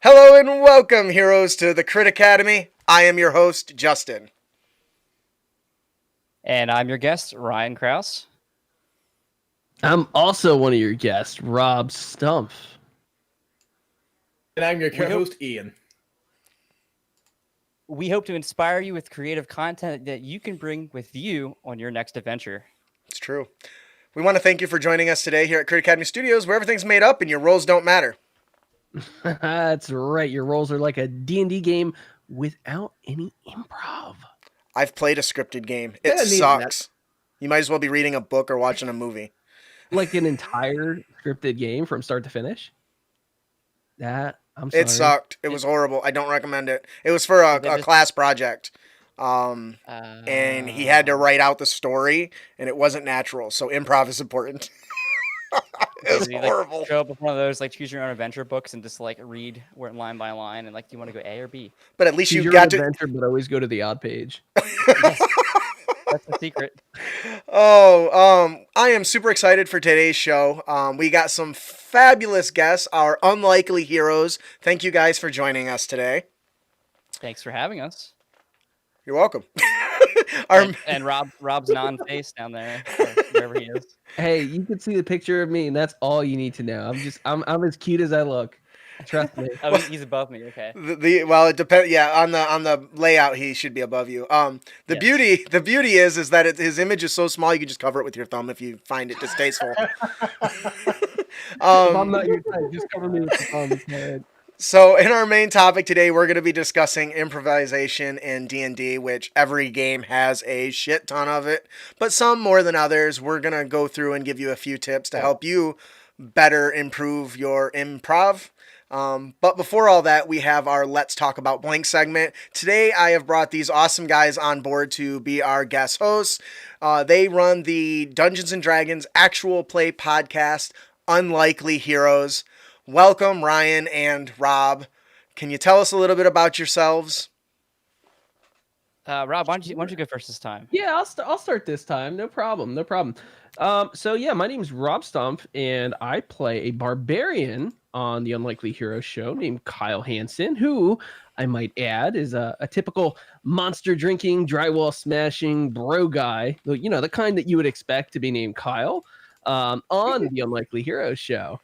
Hello and welcome, heroes, to the Crit Academy. I am your host, Justin. And I'm your guest, Ryan Krause. I'm also one of your guests, Rob Stumpf. And I'm your co-host, Ian. We hope to inspire you with creative content that you can bring with you on your next adventure. It's true. We want to thank you for joining us today here at Crit Academy Studios, where everything's made up and your roles don't matter. That's right. Your roles are like a D&D game without any improv. I've played a scripted game. It sucks. You might as well be reading a book or watching a movie. Like an entire scripted game from start to finish? I'm sorry. It sucked. It was horrible. I don't recommend it. It was for a class project. And he had to write out the story, and it wasn't natural. So improv is important. It was horrible. Like, show up with one of those like choose your own adventure books and just like read line by line and like, do you want to go A or B? But at least choose you your got adventure, but always go to the odd page. Yes. That's the secret. I am super excited for today's show. We got some fabulous guests, our unlikely heroes. Thank you guys for joining us today. Thanks for having us. You're welcome. and Rob's non-face down there, wherever he is. Hey, you can see the picture of me, and that's all you need to know. I'm as cute as I look. Trust me. Oh, he's above me. Okay. Well, it depends. Yeah, on the layout, he should be above you. The beauty is that his image is so small you can just cover it with your thumb if you find it distasteful. I'm not your type. Just cover me with the thumb. So in our main topic today, we're going to be discussing improvisation in D&D, which every game has a shit ton of it, but some more than others. We're going to go through and give you a few tips to help you better improve your improv. But before all that, we have our Let's Talk About Blank segment. Today, I have brought these awesome guys on board to be our guest hosts. They run the Dungeons & Dragons actual play podcast, Unlikely Heroes. Welcome, Ryan and Rob. Can you tell us a little bit about yourselves? Rob, why don't you go first this time? Yeah, I'll start this time. No problem. So yeah, my name is Rob Stumpf, and I play a barbarian on the Unlikely Heroes show named Kyle Hansen, who I might add is a typical monster drinking, drywall smashing bro guy. You know, the kind that you would expect to be named Kyle on the Unlikely Heroes show.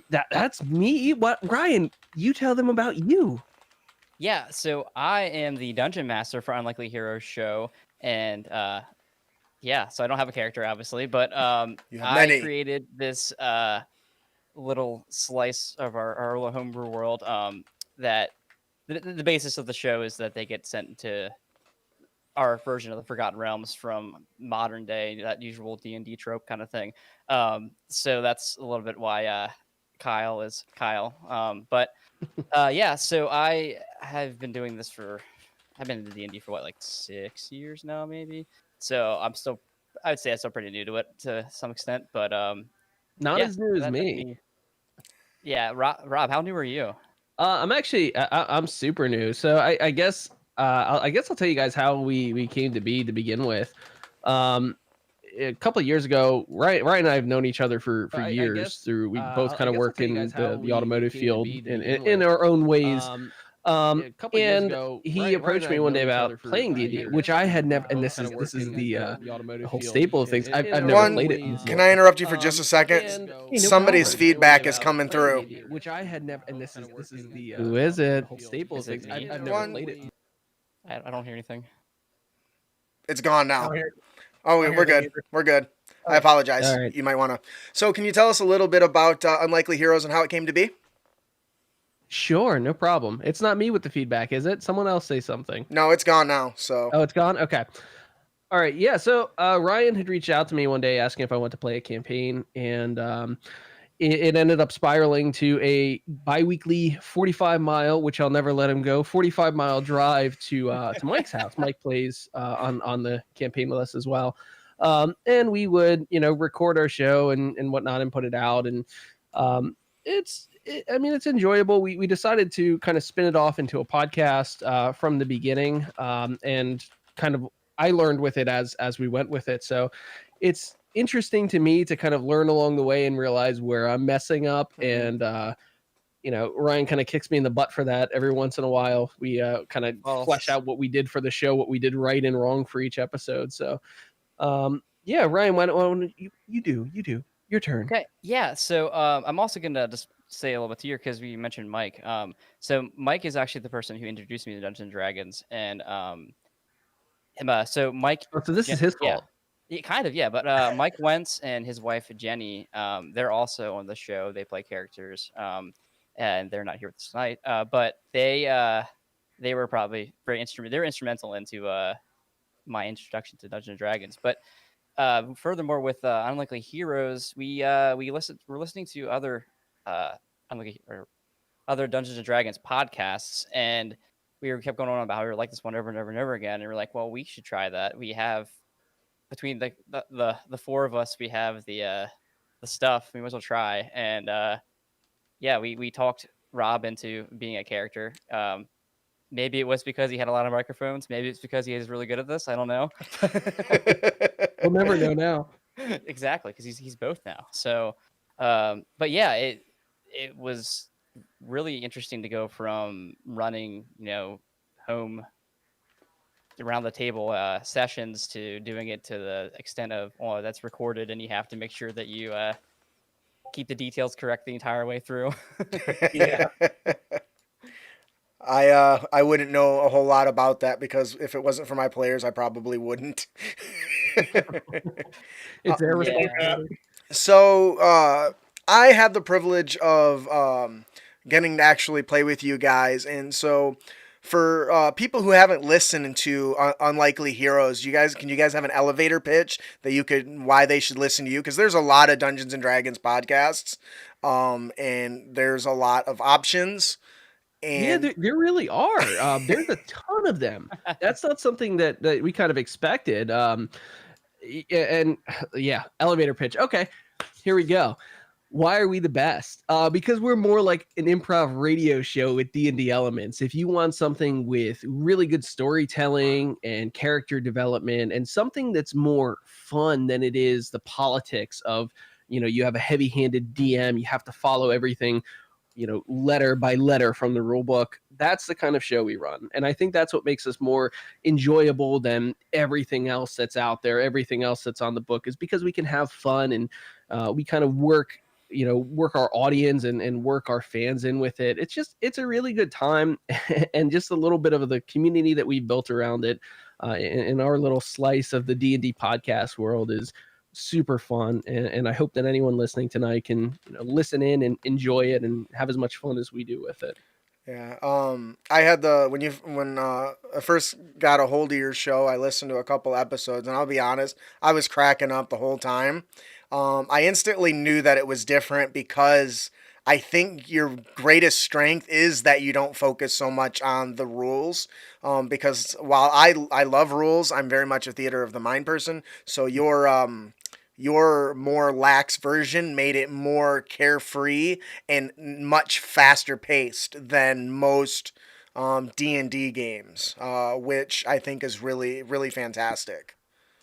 That's me. What, Ryan? You tell them about you. Yeah, so I am the dungeon master for Unlikely Heroes show, and so I don't have a character, obviously, but I created this little slice of our little homebrew world that the basis of the show is that they get sent to our version of the Forgotten Realms from modern day, that usual D&D trope kind of thing. So that's a little bit why Kyle is Kyle. So I have been doing this I've been in D&D for like 6 years now, maybe. So I would say I'm still pretty new to it to some extent, but not as new as me. Yeah, Rob, how new are you? I'm actually I'm super new. So I guess I'll tell you guys how we came to be to begin with. A couple of years ago, Ryan and I have known each other for years. We both kind of work in the automotive field in our own ways. A couple years ago, he approached me one day about playing D&D, which I had never. And this is the whole staple of things. I've never played it. Can I interrupt you for just a second? Somebody's feedback is coming through. Which I had never. And this is the who is it? Whole staple of things. I've never played it. I don't hear anything. It's gone now. Oh, we're good. We're good. I apologize. Right. You might want to. So can you tell us a little bit about Unlikely Heroes and how it came to be? Sure, no problem. It's not me with the feedback, is it? Someone else say something. No, it's gone now. So. Oh, it's gone? Okay. All right. Yeah. So Ryan had reached out to me one day asking if I wanted to play a campaign, and it ended up spiraling to a bi-weekly 45-mile, which I'll never let him go, 45-mile drive to Mike's house. Mike plays on the campaign with us as well. And we would, record our show and whatnot and put it out. And it's enjoyable. We decided to kind of spin it off into a podcast from the beginning. And kind of, I learned with it as we went with it. So it's interesting to me to kind of learn along the way and realize where I'm messing up and Ryan kind of kicks me in the butt for that every once in a while. We kind of flesh out what we did for the show, what we did right and wrong for each episode. So, yeah, Ryan, why don't you do your turn? Okay, yeah. So I'm also gonna just say a little bit here because we mentioned Mike. So Mike is actually the person who introduced me to Dungeons and Dragons, and so Mike. Oh, so this is his yeah. fault. Yeah, kind of, yeah. But Mike Wentz and his wife Jenny, they're also on the show. They play characters, and they're not here with us tonight. But they were probably they were instrumental into my introduction to Dungeons and Dragons. But furthermore, with Unlikely Heroes, we're listening to other Unlikely or other Dungeons and Dragons podcasts, and kept going on about how we were like this one over and over and over again, and we're like, well, we should try that. We have between the four of us, we have the stuff. We might as well try. And yeah, we talked Rob into being a character. Maybe it was because he had a lot of microphones. Maybe it's because he is really good at this. I don't know. We'll never know now. Exactly, because he's both now. So, but yeah, it was really interesting to go from running, home around the table sessions to doing it to the extent of that's recorded and you have to make sure that you keep the details correct the entire way through. Yeah. I wouldn't know a whole lot about that because if it wasn't for my players, I probably wouldn't. It's their responsibility. So I had the privilege of getting to actually play with you guys, and so for people who haven't listened to Unlikely Heroes, can you guys have an elevator pitch why they should listen to you? Because there's a lot of Dungeons and Dragons podcasts, and there's a lot of options. And yeah, there really are. There's a ton of them. That's not something that we kind of expected. And yeah, elevator pitch. Okay, here we go. Why are we the best? Because we're more like an improv radio show with D&D elements. If you want something with really good storytelling and character development and something that's more fun than it is the politics of, you have a heavy-handed DM, you have to follow everything, letter by letter from the rule book. That's the kind of show we run. And I think that's what makes us more enjoyable than everything else that's out there, everything else that's on the book, is because we can have fun and we kind of work our audience and work our fans in with it. It's a really good time. And just a little bit of the community that we built around it in our little slice of the D&D podcast world is super fun. And I hope that anyone listening tonight can listen in and enjoy it and have as much fun as we do with it. Yeah. I had when I first got a hold of your show, I listened to a couple episodes, and I'll be honest, I was cracking up the whole time. I instantly knew that it was different because I think your greatest strength is that you don't focus so much on the rules. Because while I love rules, I'm very much a theater of the mind person. So your more lax version made it more carefree and much faster paced than most D&D games, which I think is really, really fantastic.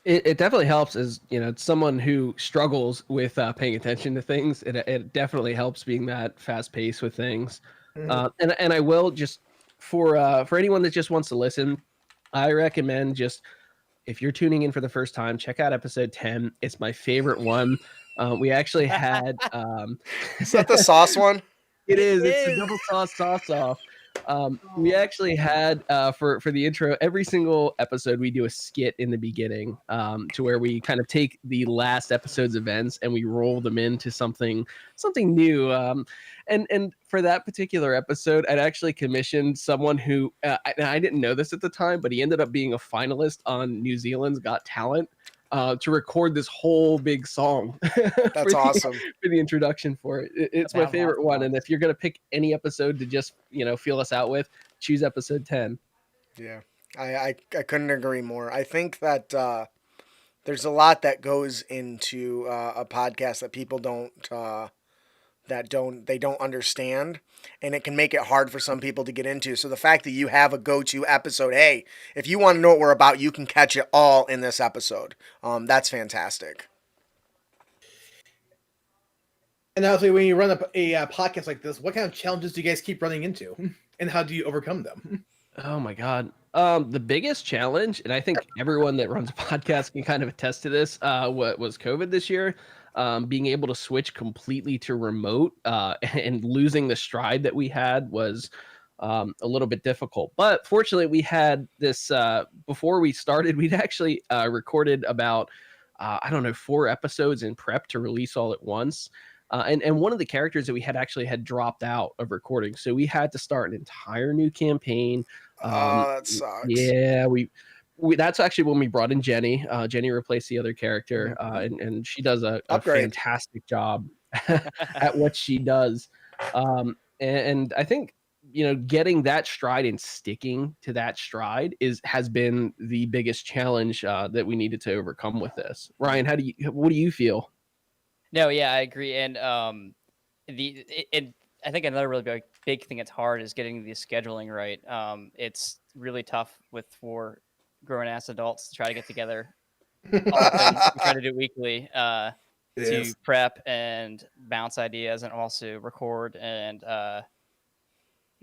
It definitely helps as someone who struggles with paying attention to things. It definitely helps being that fast paced with things. Mm-hmm. And I will just for anyone that just wants to listen, I recommend if you're tuning in for the first time, check out episode 10. It's my favorite one. We actually had is that the sauce one? It is. It's the double sauce off. We actually had for the intro, every single episode we do a skit in the beginning to where we kind of take the last episode's events and we roll them into something new. And for that particular episode, I'd actually commissioned someone who I didn't know this at the time, but he ended up being a finalist on New Zealand's Got Talent. To record this whole big song. That's awesome. For the introduction for it. It's my favorite one. And if you're going to pick any episode to just, feel us out with, choose episode 10. Yeah, I couldn't agree more. I think that there's a lot that goes into a podcast that people don't understand, and it can make it hard for some people to get into. So the fact that you have a go-to episode, hey, if you want to know what we're about, you can catch it all in this episode. That's fantastic. And obviously, when you run a podcast like this, what kind of challenges do you guys keep running into, and how do you overcome them? Oh my God. The biggest challenge, and I think everyone that runs a podcast can kind of attest to this, what was COVID this year. Being able to switch completely to remote and losing the stride that we had was a little bit difficult. But fortunately, we had this before we started. We'd actually recorded about I don't know 4 episodes in prep to release all at once. And one of the characters that we had dropped out of recording, so we had to start an entire new campaign. That sucks. Yeah, we that's actually when we brought in Jenny. Jenny replaced the other character, and she does a fantastic job at what she does. And I think getting that stride and sticking to that stride has been the biggest challenge that we needed to overcome with this. Ryan, what do you feel? No, yeah, I agree. And I think another really big thing that's hard is getting the scheduling right. It's really tough for grown ass adults to try to get together often. We try to do it weekly to prep and bounce ideas and also record and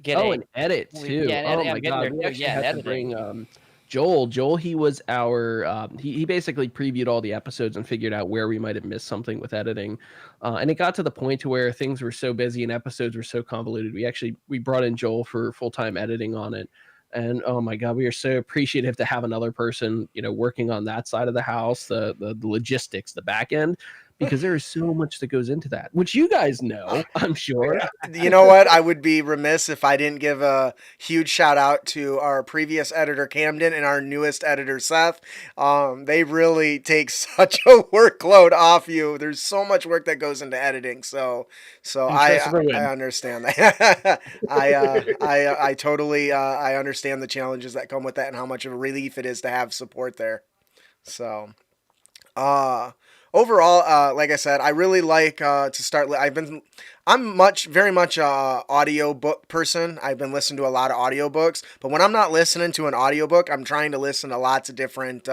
get and edit too. Oh my God, we actually had to bring Joel. Joel, he was our he basically previewed all the episodes and figured out where we might have missed something with editing. And it got to the point to where things were so busy and episodes were so convoluted. We brought in Joel for full-time editing on it. And oh my God, we are so appreciative to have another person, working on that side of the house, the logistics, the back end, because there is so much that goes into that, which you guys know, I'm sure. You know what? I would be remiss if I didn't give a huge shout out to our previous editor, Camden, and our newest editor, Seth. They really take such a workload off you. There's so much work that goes into editing. So I understand that. I totally I understand the challenges that come with that and how much of a relief it is to have support there. So, overall, like I said, I really like to start. I'm very much a audio book person. I've been listening to a lot of audiobooks, but when I'm not listening to an audiobook, I'm trying to listen to lots of different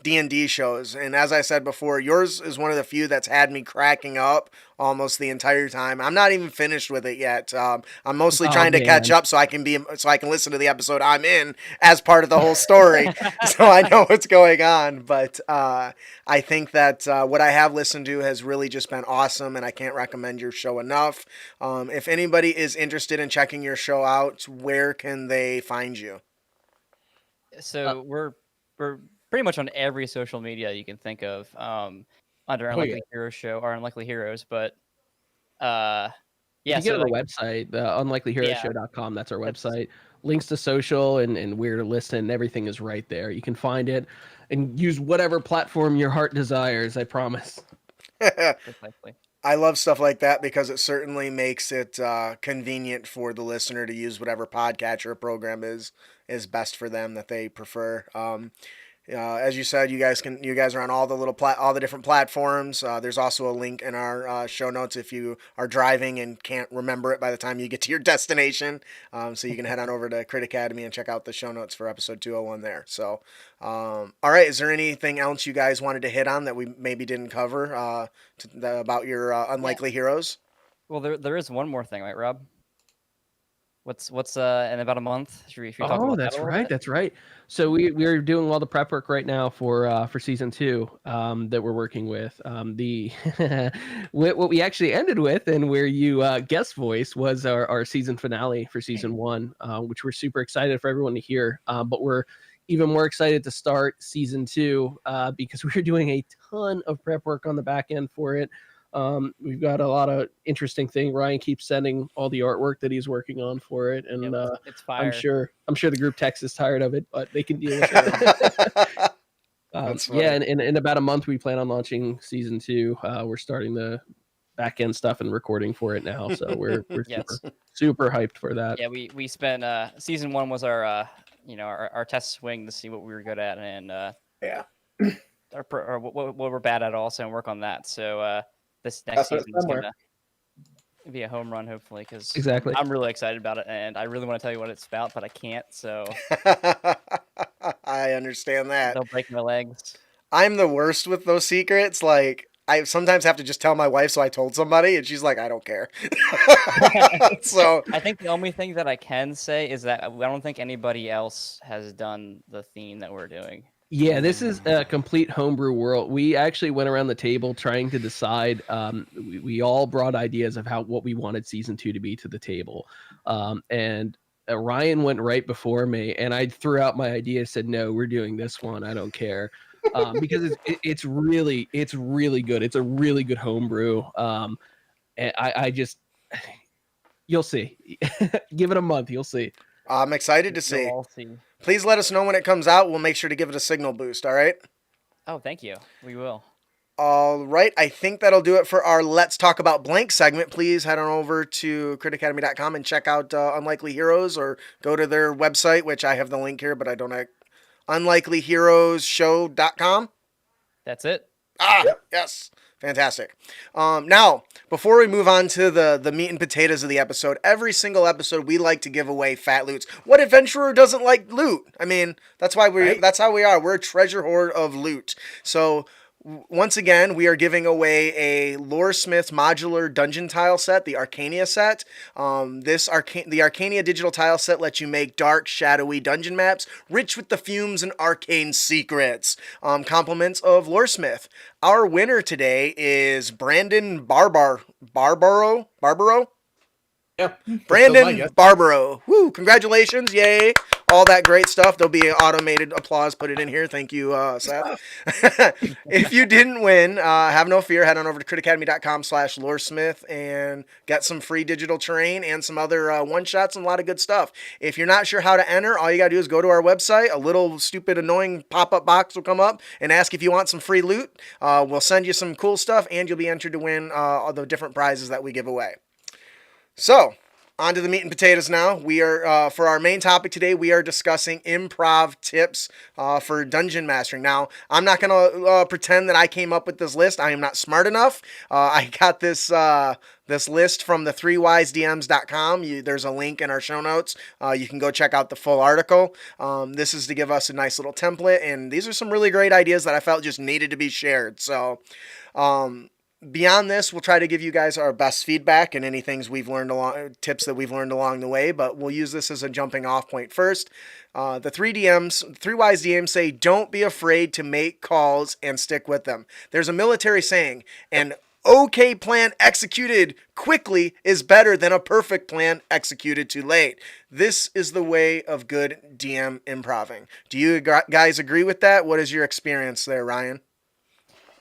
D&D shows. And as I said before, yours is one of the few that's had me cracking up almost the entire time. I'm not even finished with it yet. I'm mostly trying to catch up so I can listen to the episode I'm in as part of the whole story, so I know what's going on. But I think that what I have listened to has really just been awesome, and I can't recommend your show enough. If anybody is interested in checking your show out, where can they find you? So we're pretty much on every social media you can think of under Unlikely Heroes Show or Unlikely Heroes. But you can get on the website, unlikelyheroeshow.com. That's our website. Links to social and where to listen. Everything is right there. You can find it and use whatever platform your heart desires. I promise. Precisely. I love stuff like that because it certainly makes it convenient for the listener to use whatever podcatcher program is best for them that they prefer. As you said, you guys are on all the different platforms. There's also a link in our show notes if you are driving and can't remember it by the time you get to your destination. So you can head on over to Crit Academy and check out the show notes for episode 201 there. So, all right. Is there anything else you guys wanted to hit on that we maybe didn't cover about your Unlikely Heroes? Well, there is one more thing, right, Rob? What's in about a month? Should we talk about that's right. That's right. So we're doing all the prep work right now for season 2 that we're working with. What we actually ended with and where you guest voice was our season finale for season 1, which we're super excited for everyone to hear. But we're even more excited to start season 2 because we're doing a ton of prep work on the back end for it. We've got a lot of interesting things. Ryan keeps sending all the artwork that he's working on for it, and it's fire. I'm sure the group text is tired of it, but they can deal with it. And in about a month we plan on launching season 2. We're starting the back end stuff and recording for it now, so we're super hyped for that. Yeah, we spent season 1 was our our test swing to see what we were good at and what we're bad at also and work on that. So this next season is going to be a home run, hopefully, because exactly. I'm really excited about it, and I really want to tell you what it's about, but I can't, so... I understand that. They'll break my legs. I'm the worst with those secrets. Like, I sometimes have to just tell my wife, so I told somebody, and she's like, I don't care. So I think the only thing that I can say is that I don't think anybody else has done the theme that we're doing. Yeah, this is a complete homebrew world. We actually went around the table trying to decide. We all brought ideas of what we wanted season 2 to be to the table, and Ryan went right before me, and I threw out my idea. Said, "No, we're doing this one. I don't care," because it's really good. It's a really good homebrew. And I just you'll see. Give it a month, you'll see. I'm excited to see. You'll all see. Please let us know when it comes out. We'll make sure to give it a signal boost, all right? Oh, thank you. We will. All right. I think that'll do it for our Let's Talk About Blank segment. Please head on over to critacademy.com and check out Unlikely Heroes, or go to their website, which I have the link here, but I don't have unlikelyheroesshow.com. That's it. Yes. Fantastic. Now, before we move on to the meat and potatoes of the episode, every single episode we like to give away fat loots. What adventurer doesn't like loot? I mean, that's how we are. We're a treasure hoard of loot. So once again, we are giving away a Loresmith modular dungeon tile set, the Arcania set. The Arcania digital tile set lets you make dark, shadowy dungeon maps, rich with the fumes and arcane secrets. Compliments of Loresmith. Our winner today is Brandon Barbaro. Yeah. Brandon Barbaro. Woo! Congratulations. Yay. All that great stuff. There'll be an automated applause put it in here. Thank you, Seth. If you didn't win, have no fear. Head on over to critacademy.com/Loresmith and get some free digital terrain and some other one-shots and a lot of good stuff. If you're not sure how to enter, all you got to do is go to our website. A little stupid, annoying pop-up box will come up and ask if you want some free loot. We'll send you some cool stuff, and you'll be entered to win all the different prizes that we give away. So, on to the meat and potatoes now. We are, for our main topic today, we are discussing improv tips for dungeon mastering. Now, I'm not going to pretend that I came up with this list. I am not smart enough. I got this list from the 3wisedms.com. There's a link in our show notes. You can go check out the full article. This is to give us a nice little template, and these are some really great ideas that I felt just needed to be shared. So, beyond this, we'll try to give you guys our best feedback and any things tips that we've learned along the way, but we'll use this as a jumping off point first. The 3 wise DMs say, don't be afraid to make calls and stick with them. There's a military saying, an okay plan executed quickly is better than a perfect plan executed too late. This is the way of good DM improving. Do you guys agree with that? What is your experience there, Ryan?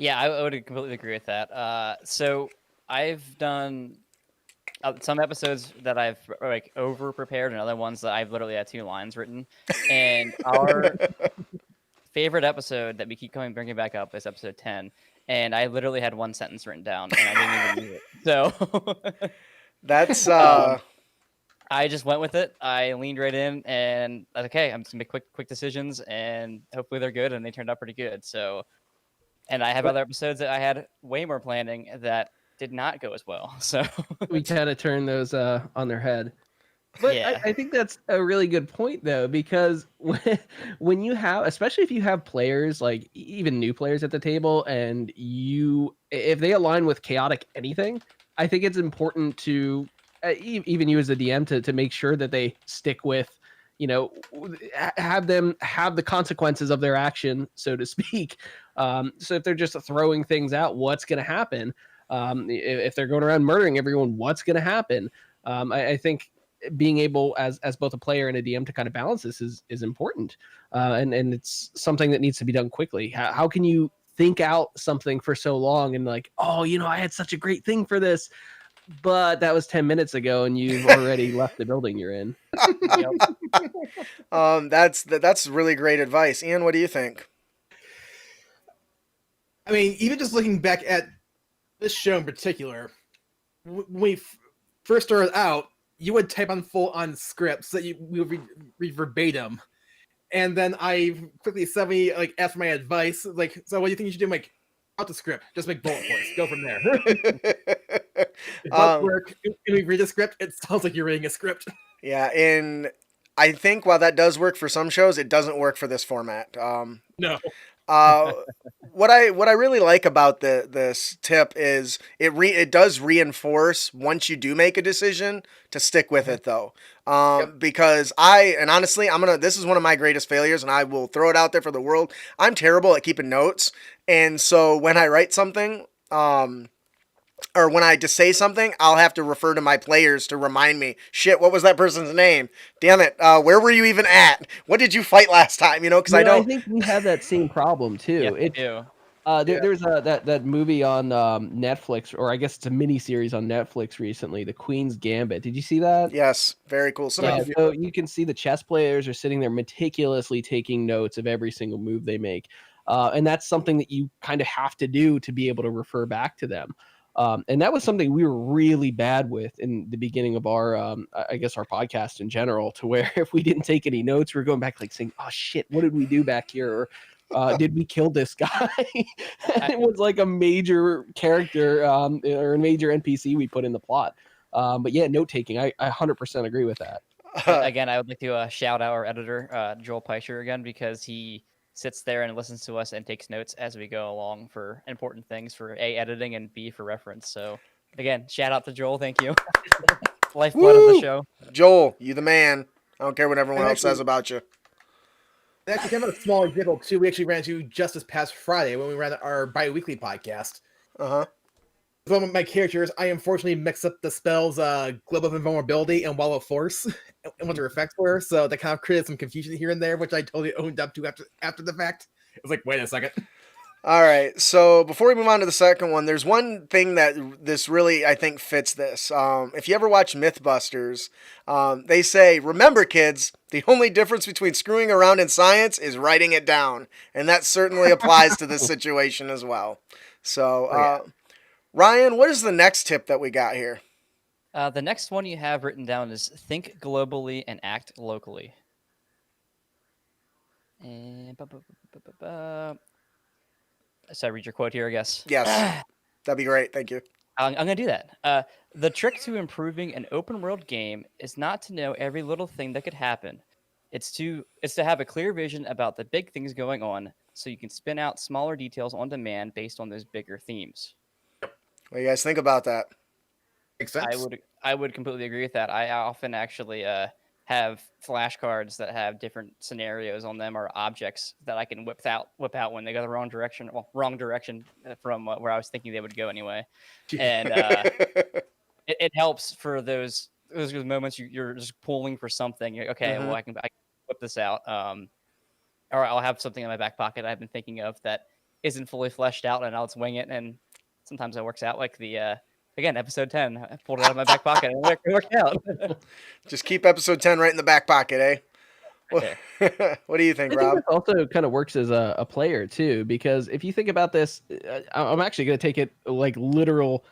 Yeah, I would completely agree with that. So I've done some episodes that I've like over prepared, and other ones that I've literally had 2 lines written. And our favorite episode that we keep bringing back up is episode 10, and I literally had 1 sentence written down, and I didn't even use it. So that's I just went with it. I leaned right in, and I was like, okay, I'm just gonna make quick decisions, and hopefully they're good, and they turned out pretty good. So. And I have other episodes that I had way more planning that did not go as well. So we kind of turn those on their head. But yeah. I think that's a really good point, though, because when you have, especially if you have players, like even new players at the table, and if they align with chaotic anything, I think it's important to, even you as a DM, to make sure that they stick with, have them have the consequences of their action, so to speak. So if they're just throwing things out, what's going to happen? If they're going around murdering everyone, what's going to happen? I think being able as both a player and a DM to kind of balance this is important. And it's something that needs to be done quickly. How can you think out something for so long and like, oh, I had such a great thing for this, but that was 10 minutes ago and you've already left the building you're in. That's really great advice. Ian, what do you think? I mean, even just looking back at this show in particular, when we first started out, you would type on full-on scripts that we would read verbatim, and then I quickly suddenly asked for my advice, like, so what do you think you should do? I'm like, out the script, just make bullet points, go from there. It does work. When we read a script, it sounds like you're reading a script. Yeah, and I think while that does work for some shows, it doesn't work for this format. No. What I really like about this tip is it does reinforce once you do make a decision to stick with it though. Because honestly this is one of my greatest failures, and I will throw it out there for the world. I'm terrible at keeping notes, and so when I write something, or when I just say something, I'll have to refer to my players to remind me, shit, what was that person's name? Damn it, where were you even at? What did you fight last time? Because I think we have that same problem too. There's that movie on Netflix, or I guess it's a mini series on Netflix recently, The Queen's Gambit. Did you see that? Yes, very cool. So you can see the chess players are sitting there meticulously taking notes of every single move they make. And that's something that you kind of have to do to be able to refer back to them. And that was something we were really bad with in the beginning of our, I guess, our podcast in general, to where if we didn't take any notes, we're going back like saying, oh, shit, what did we do back here? Or did we kill this guy? It was like a major character or a major NPC we put in the plot. But yeah, note taking, I 100% agree with that. Again, I would like to shout out our editor, Joel Peischer, again, because he sits there and listens to us and takes notes as we go along for important things, for A, editing, and B, for reference. So again, shout out to Joel. Thank you. Lifeblood of the show. Joel, you the man. I don't care what everyone else says about you. Actually, kind of a small example too. We actually ran into just this past Friday when we ran our bi-weekly podcast. One of my characters, I unfortunately mixed up the spells Globe of Invulnerability and Wall of Force and what their effects were, so that kind of created some confusion here and there, which I totally owned up to after the fact. It was like, wait a second. All right, so before we move on to the second one, there's one thing that this really, I think, fits this. If you ever watch Mythbusters, they say, remember, kids, the only difference between screwing around in science is writing it down. And that certainly applies to this situation as well. So, Ryan, what is the next tip that we got here? The next one you have written down is think globally and act locally. And so I read your quote here, I guess. Yes, that'd be great. Thank you. I'm going to do that. The trick to improving an open world game is not to know every little thing that could happen. It's to have a clear vision about the big things going on, so you can spin out smaller details on demand based on those bigger themes. What do you guys think about that? Makes sense. I would completely agree with that. I often actually have flashcards that have different scenarios on them, or objects that I can whip out when they go the wrong direction. Well, wrong direction from where I was thinking they would go anyway. And it helps for those moments you're just pulling for something. You're like, okay, well I can whip this out. Or I'll have something in my back pocket I've been thinking of that isn't fully fleshed out, and I'll just wing it. And sometimes it works out, like the again, episode 10. I pulled it out of my back pocket and it worked out. Just keep episode 10 right in the back pocket, eh? Okay. What do you think, Rob? It also kind of works as a player too, because if you think about this, I'm actually going to take it like literal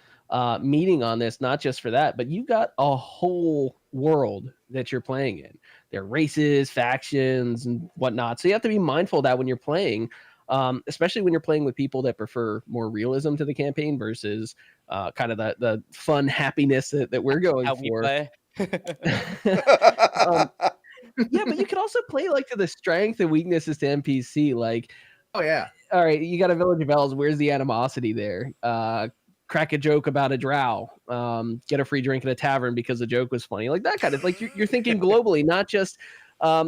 meaning on this, not just for that, but you've got a whole world that you're playing in. There are races, factions, and whatnot. So you have to be mindful of that when you're playing. Especially when you're playing with people that prefer more realism to the campaign versus kind of the fun happiness that we're going How for. we play. Yeah, but you can also play like to the strength and weaknesses to NPC. Like, oh yeah, all right, you got a village of elves. Where's the animosity there? Crack a joke about a drow. Get a free drink at a tavern because the joke was funny. Like that kind of like you're thinking globally, not just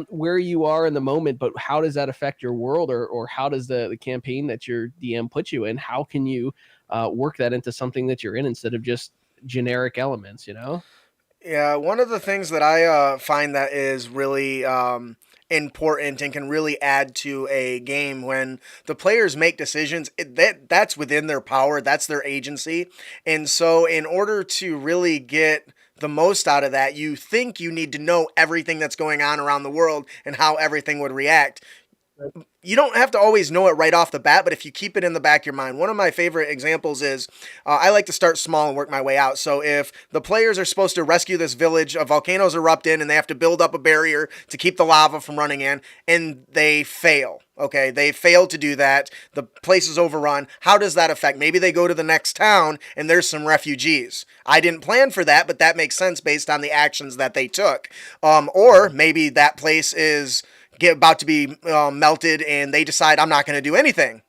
where you are in the moment, but how does that affect your world, or how does the campaign that your DM puts you in? How can you work that into something that you're in instead of just generic elements, you know? Yeah, one of the things that I find that is really important and can really add to a game when the players make decisions, that's within their power, that's their agency. And so in order to really get the most out of that, you think you need to know everything that's going on around the world and how everything would react. You don't have to always know it right off the bat, but if you keep it in the back of your mind, one of my favorite examples is I like to start small and work my way out. So if the players are supposed to rescue this village, a volcano's erupt in, and they have to build up a barrier to keep the lava from running in, and they fail. Okay, they fail to do that. The place is overrun. How does that affect? Maybe they go to the next town and there's some refugees. I didn't plan for that, but that makes sense based on the actions that they took. Or maybe that place is about to be melted, and they decide I'm not going to do anything.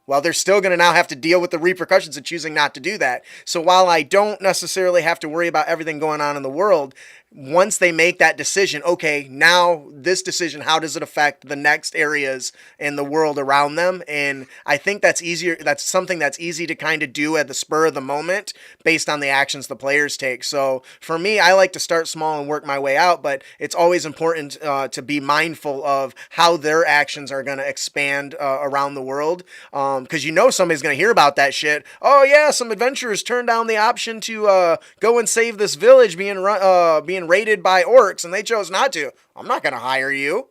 Well, they're still going to now have to deal with the repercussions of choosing not to do that. So while I don't necessarily have to worry about everything going on in the world, once they make that decision, okay, now this decision, how does it affect the next areas in the world around them? And I think that's easier. That's something that's easy to kind of do at the spur of the moment based on the actions the players take. So for me, I like to start small and work my way out, but it's always important to be mindful of how their actions are going to expand around the world. Because somebody's going to hear about that shit. Oh yeah, some adventurers turned down the option to go and save this village being raided by orcs, and they chose not to. I'm not going to hire you.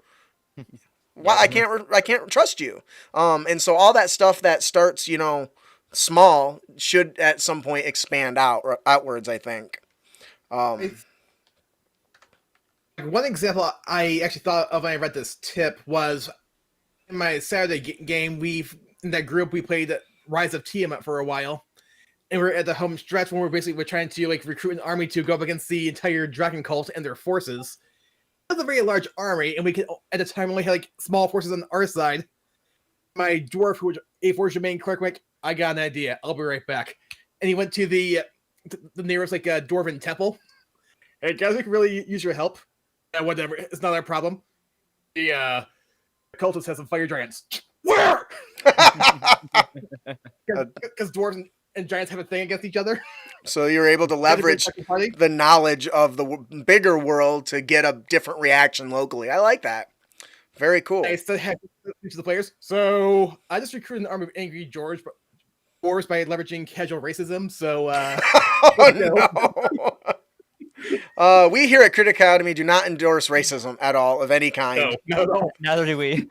Why? I can't trust you. And so all that stuff that starts, small should at some point expand outwards, I think. One example I actually thought of when I read this tip was in my Saturday game. In that group we played Rise of Tiamat for a while, and we're at the home stretch when we're trying to recruit an army to go up against the entire dragon cult and their forces. It was a very large army, and we could at the time only had small forces on our side. My dwarf, who was a force main clerk, I got an idea. I'll be right back. And he went to the nearest dwarven temple. Hey guys, we can really use your help. Whatever, it's not our problem. The cultist has some fire giants. Where? Because dwarves and giants have a thing against each other. So you're able to leverage the knowledge of the bigger world to get a different reaction locally. I like that. Very cool. I still have to the players. So I just recruited an army of angry dwarves by leveraging casual racism. So no. We here at Critic Academy do not endorse racism at all of any kind. No. Neither do we.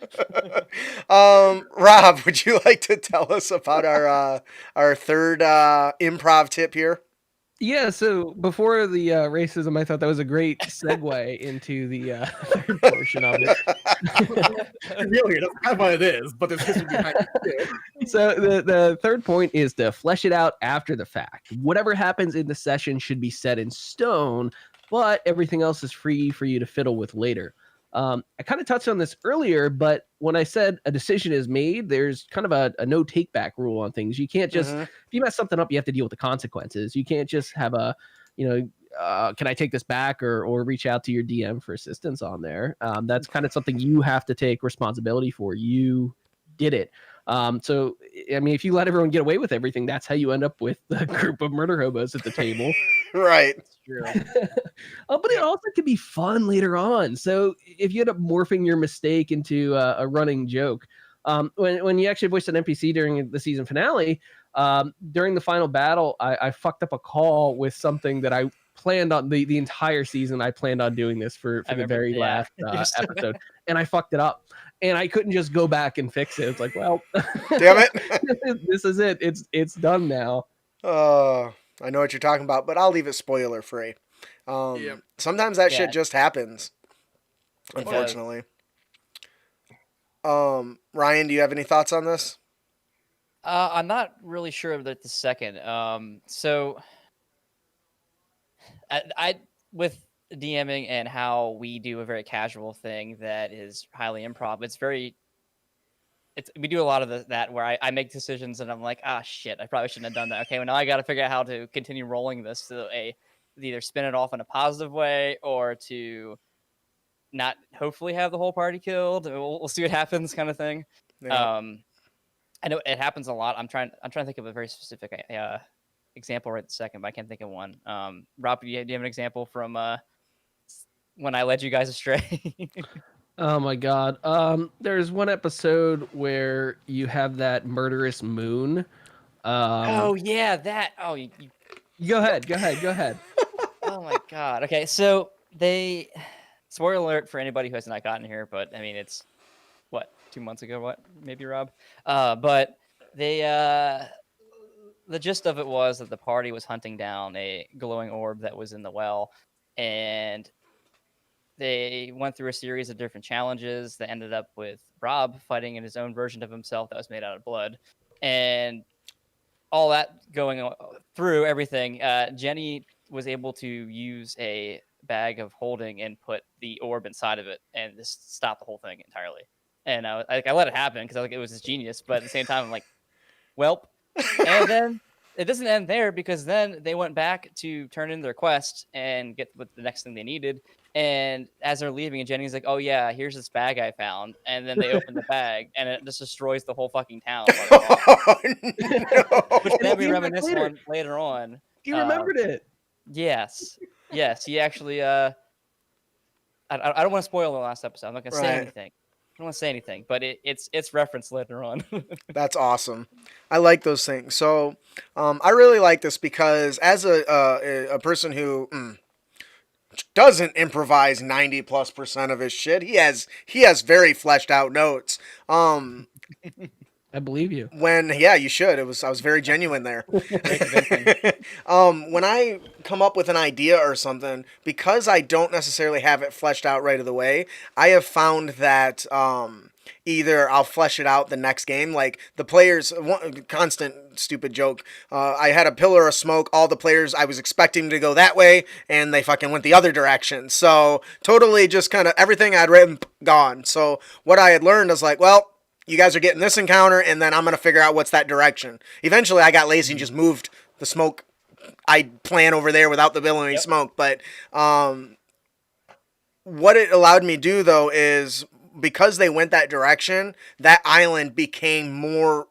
Rob, would you like to tell us about our third improv tip here? Yeah, so before the racism, I thought that was a great segue into the third portion of it. Really, that's kind of what it is, but there's history behind it too. So the third point is to flesh it out after the fact. Whatever happens in the session should be set in stone, but everything else is free for you to fiddle with later. I kind of touched on this earlier, but when I said a decision is made, there's kind of a no take back rule on things. You can't just, if you mess something up, you have to deal with the consequences. You can't just have can I take this back or reach out to your DM for assistance on there. That's kind of something you have to take responsibility for. You did it. So, I mean, if you let everyone get away with everything, that's how you end up with a group of murder hobos at the table. Right. True. But it also could be fun later on. So if you end up morphing your mistake into a running joke, when you actually voiced an NPC during the season finale, during the final battle, I fucked up a call with something that I planned on the entire season. I planned on doing this for the very last episode, and I fucked it up. And I couldn't just go back and fix it. It's like, well, damn it. This is it. It's done now. I know what you're talking about, but I'll leave it spoiler free. Sometimes that shit just happens, unfortunately. Ryan, do you have any thoughts on this? I'm not really sure of the second. So I with DMing and how we do a very casual thing that is highly improv. We do a lot of that where I make decisions and I'm like, shit, I probably shouldn't have done that. Okay, well now I got to figure out how to continue rolling this to either spin it off in a positive way or to not hopefully have the whole party killed. We'll see what happens, kind of thing. Yeah. I know it happens a lot. I'm trying to think of a very specific example right this second, but I can't think of one. Rob, do you have an example from when I led you guys astray? Oh my god. There's one episode where you have that Murderous Moon. Oh yeah, that. Oh, you go ahead. Oh my god. Okay, so spoiler alert for anybody who has not gotten here, but I mean it's 2 months ago, maybe Rob. But the gist of it was that the party was hunting down a glowing orb that was in the well, and they went through a series of different challenges that ended up with Rob fighting in his own version of himself that was made out of blood. And all that going through everything, Jenny was able to use a bag of holding and put the orb inside of it and just stop the whole thing entirely. And I let it happen because it was his genius. But at the same time, I'm like, welp. And then it doesn't end there because then they went back to turn in their quest and get what the next thing they needed. And as they're leaving, and Jenny's like, "Oh yeah, here's this bag I found." And then they open the bag, and it just destroys the whole fucking town. Oh, no. Which then we reminisce on later on. He remembered it. Yes. He actually. I don't want to spoil the last episode. I'm not gonna say anything. I don't want to say anything, but it's referenced later on. That's awesome. I like those things. So I really like this because as a person who doesn't improvise 90+% of his shit, he has very fleshed out notes. I believe you. You should. I was very genuine there. When I come up with an idea or something, because I don't necessarily have it fleshed out right away, I have found that either I'll flesh it out the next game, like the players, constant stupid joke. I had a pillar of smoke. All the players, I was expecting to go that way, and they fucking went the other direction. So totally just kind of everything I'd written, gone. So what I had learned is like, well, you guys are getting this encounter, and then I'm going to figure out what's that direction. Eventually, I got lazy and just moved the smoke I plan over there without the billowing smoke. But what it allowed me to do, though, is because they went that direction, that island became more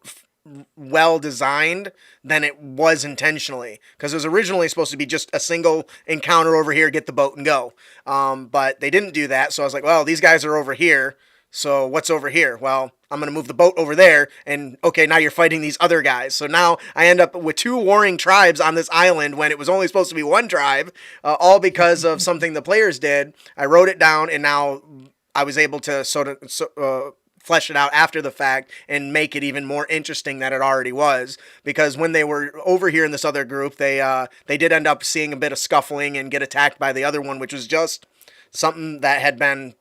well-designed than it was intentionally. Because it was originally supposed to be just a single encounter over here, get the boat, and go. But they didn't do that, so I was like, well, these guys are over here. So what's over here? Well, I'm going to move the boat over there, and okay, now you're fighting these other guys. So now I end up with 2 warring tribes on this island when it was only supposed to be 1 tribe, all because of something the players did. I wrote it down, and now I was able to sort of flesh it out after the fact and make it even more interesting than it already was. Because when they were over here in this other group, they did end up seeing a bit of scuffling and get attacked by the other one, which was just something that had been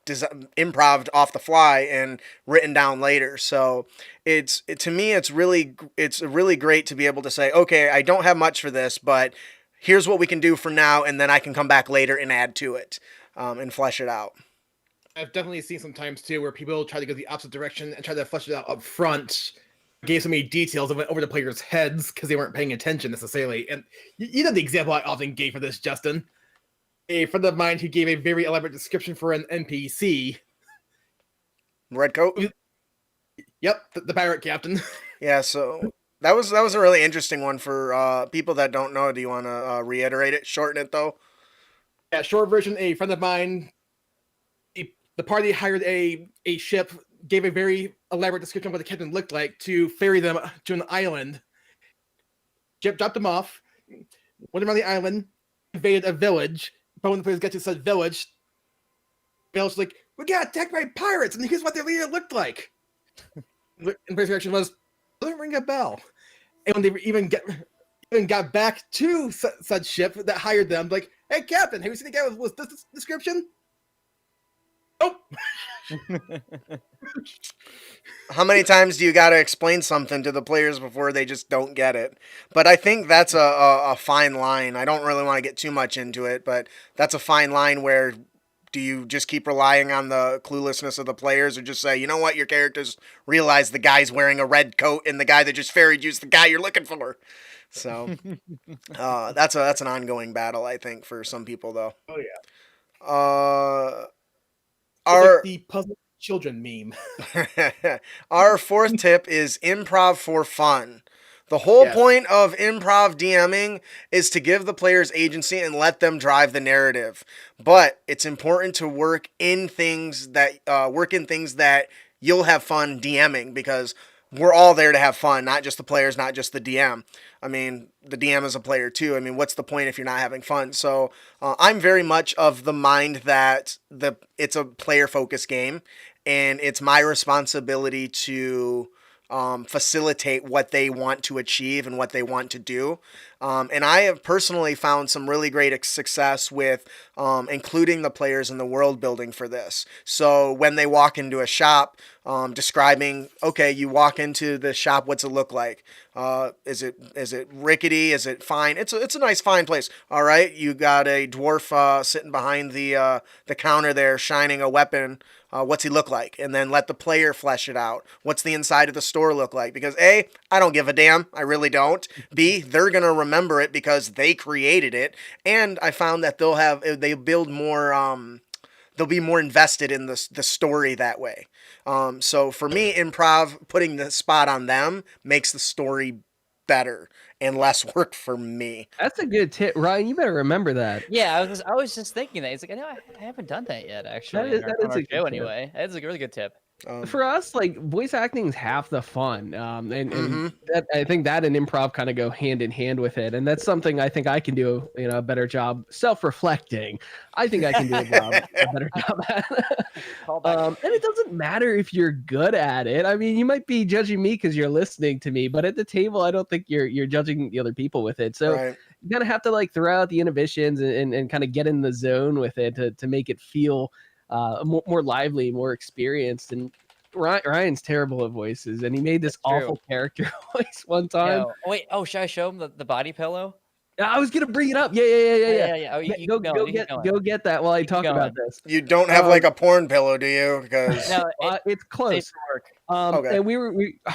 improv'd off the fly and written down later. So to me, it's really great to be able to say, okay, I don't have much for this, but here's what we can do for now, and then I can come back later and add to it and flesh it out. I've definitely seen sometimes too where people try to go the opposite direction and try to flesh it out up front. Gave so many details that went over the players' heads because they weren't paying attention necessarily. And you know the example I often gave for this, Justin. A friend of mine who gave a very elaborate description for an NPC. Red coat? Yep, the pirate captain. Yeah, so that was a really interesting one for people that don't know. Do you want to reiterate it, shorten it though? Yeah, short version, a friend of mine, the party hired a ship, gave a very elaborate description of what the captain looked like to ferry them to an island. Ship dropped them off, went around the island, invaded a village. But when the players get to said village, Bill's like, we got attacked by pirates, and here's what their leader looked like. And the player's reaction was, doesn't ring a bell. And when they even got back to said ship that hired them, like, hey, Captain, have you seen the guy with this description? Nope. How many times do you got to explain something to the players before they just don't get it? But I think that's a fine line. I don't really want to get too much into it, but that's a fine line where do you just keep relying on the cluelessness of the players or just say, you know what, your characters realize the guy's wearing a red coat and the guy that just ferried you's the guy you're looking for. So that's an ongoing battle, I think, for some people, though. Oh, yeah. Like the puzzle children meme. Our 4th tip is improv for fun. The whole point of improv DMing is to give the players agency and let them drive the narrative. But it's important to work in things that you'll have fun DMing, because we're all there to have fun, not just the players, not just the DM. I mean, the DM is a player too. I mean, what's the point if you're not having fun? So I'm very much of the mind that it's a player-focused game, and it's my responsibility to facilitate what they want to achieve and what they want to do. And I have personally found some really great success with including the players in the world building for this. So when they walk into a shop, describing, okay, you walk into the shop, what's it look like? Is it rickety? Is it fine? It's a nice fine place. All right, you got a dwarf sitting behind the counter there, shining a weapon. What's he look like? And then let the player flesh it out. What's the inside of the store look like? Because A, I don't give a damn. I really don't. B, they're going to remember it because they created it. And I found that they build more, they'll be more invested in the story that way. So for me, improv, putting the spot on them makes the story better and less work for me. That's a good tip, Ryan. You better remember that. Yeah, I was just thinking that. It's like, I know I haven't done that yet, actually. That is on our a good show tip. anyway. That's a really good tip. For us, like voice acting is half the fun, and Mm-hmm. that, I think that and improv kind of go hand in hand with it, and that's something I think I can do, a better job self-reflecting. I think I can do a better job at. And it doesn't matter if you're good at it. I mean, you might be judging me because you're listening to me, but at the table, I don't think you're judging the other people with it. So Right. you kind of have to like throw out the inhibitions and kind of get in the zone with it to make it feel more lively, more experienced. And Ryan's terrible at voices, and he made this awful character voice one time. No. Oh, wait. Oh, should I show him the body pillow? I was gonna bring it up. Yeah. Oh, you Go keep going. go get that while I talk about this. You don't have like a porn pillow, do you? Because No, It's close. safe for work. Okay. And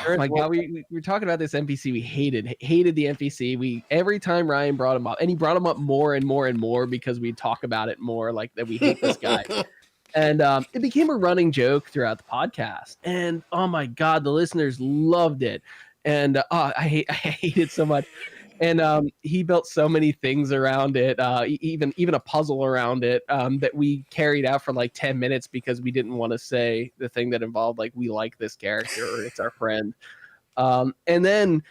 oh my god, we were talking about this NPC. We hated the NPC. We every time Ryan brought him up, and he brought him up more and more and more because we talk about it more, like that we hate this guy. And it became a running joke throughout the podcast. And oh my god, the listeners loved it. And I hate it so much. And he built so many things around it, even a puzzle around it that we carried out for like 10 minutes because we didn't want to say the thing that involved like we like this character or it's our friend. And then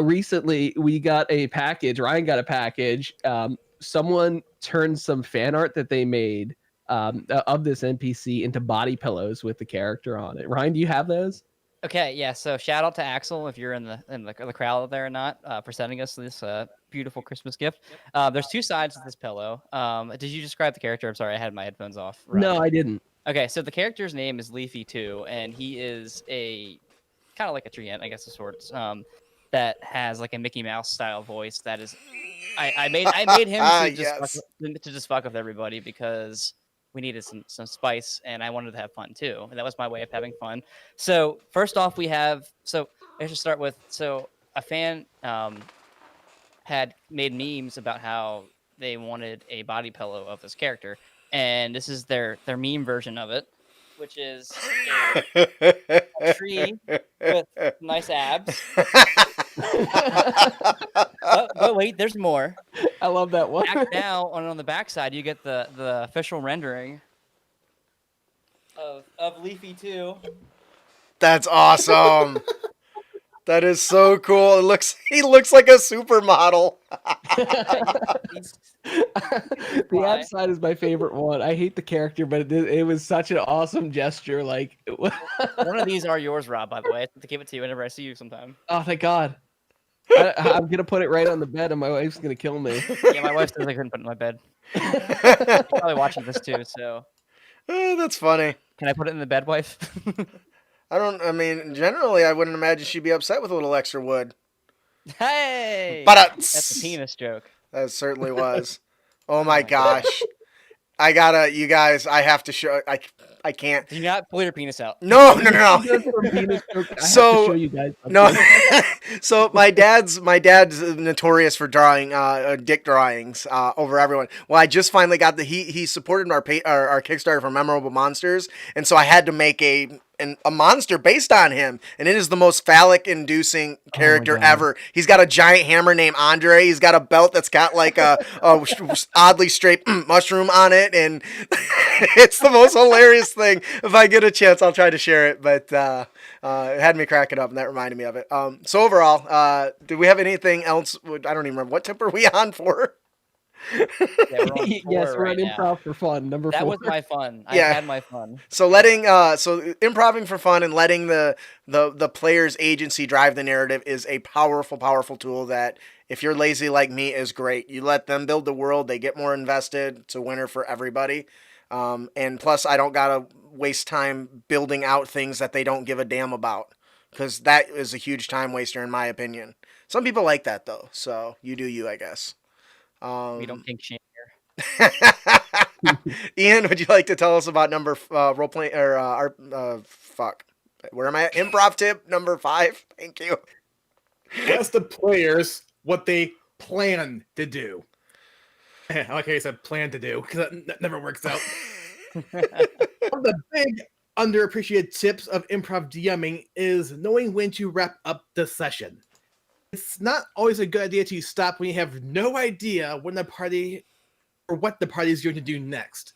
recently we got a package. Ryan got a package. Someone turned some fan art that they made of this NPC into body pillows with the character on it. Ryan, do you have those? Okay, yeah. So shout out to Axel if you're in the crowd there or not for sending us this beautiful Christmas gift. There's two sides to this pillow. Did you describe the character? I'm sorry, I had my headphones off. Right. No, I didn't. Okay, so the character's name is Leafy Two, and he is a kind of like a treant, I guess, of sorts. That has like a Mickey Mouse style voice. That is, I made him to just fuck with everybody because we needed some spice, and I wanted to have fun too, and that was my way of having fun. So first off, I should start with a fan had made memes about how they wanted a body pillow of this character, and this is their meme version of it, which is a tree with nice abs. But wait, there's more. I love that one. Now on the backside, you get the official rendering of Leafy 2. That's awesome. That is so cool. He looks like a supermodel. The app side is my favorite one. I hate the character, but it was such an awesome gesture. Like one of these are yours, Rob. By the way, I have to give it to you whenever I see you sometime. Oh, thank God. I'm gonna put it right on the bed, and my wife's gonna kill me. Yeah, my wife says I couldn't put it in my bed. She's probably watching this too, so. That's funny. Can I put it in the bed, wife? I mean, generally, I wouldn't imagine she'd be upset with a little extra wood. Hey! That's a penis joke. That certainly was. Oh my gosh. You guys, I have to show, I can't. Do not pull your penis out. No. So, show you guys no. So my dad's notorious for drawing dick drawings over everyone. Well, I just finally got he supported our Kickstarter for Memorable Monsters, and so I had to make a monster based on him, and it is the most phallic inducing character ever. He's got a giant hammer named Andre. He's got a belt that's got like a oddly straight mushroom on it, and it's the most hilarious thing. If I get a chance, I'll try to share it, but it had me cracking up, and that reminded me of it. So overall, do we have anything else? I don't even remember. What tip are we on for? Yeah, we're on 4 Yes, we're right on now. improv for fun. Number That 4. was my fun. I Yeah. had my fun. So improving for fun and letting the player's agency drive the narrative is a powerful tool that, if you're lazy like me, is great. You let them build the world, they get more invested. It's a winner for everybody. And plus, I don't gotta waste time building out things that they don't give a damn about, because that is a huge time waster in my opinion. Some people like that though, so you do you, I guess. We don't kink shame. Ian, would you like to tell us about role playing or fuck? Where am I? Improv tip number 5. Thank you. Ask the players what they plan to do. I like how you said plan to do, because that never works out. One of the big underappreciated tips of improv DMing is knowing when to wrap up the session. It's not always a good idea to stop when you have no idea when the party or what the party is going to do next.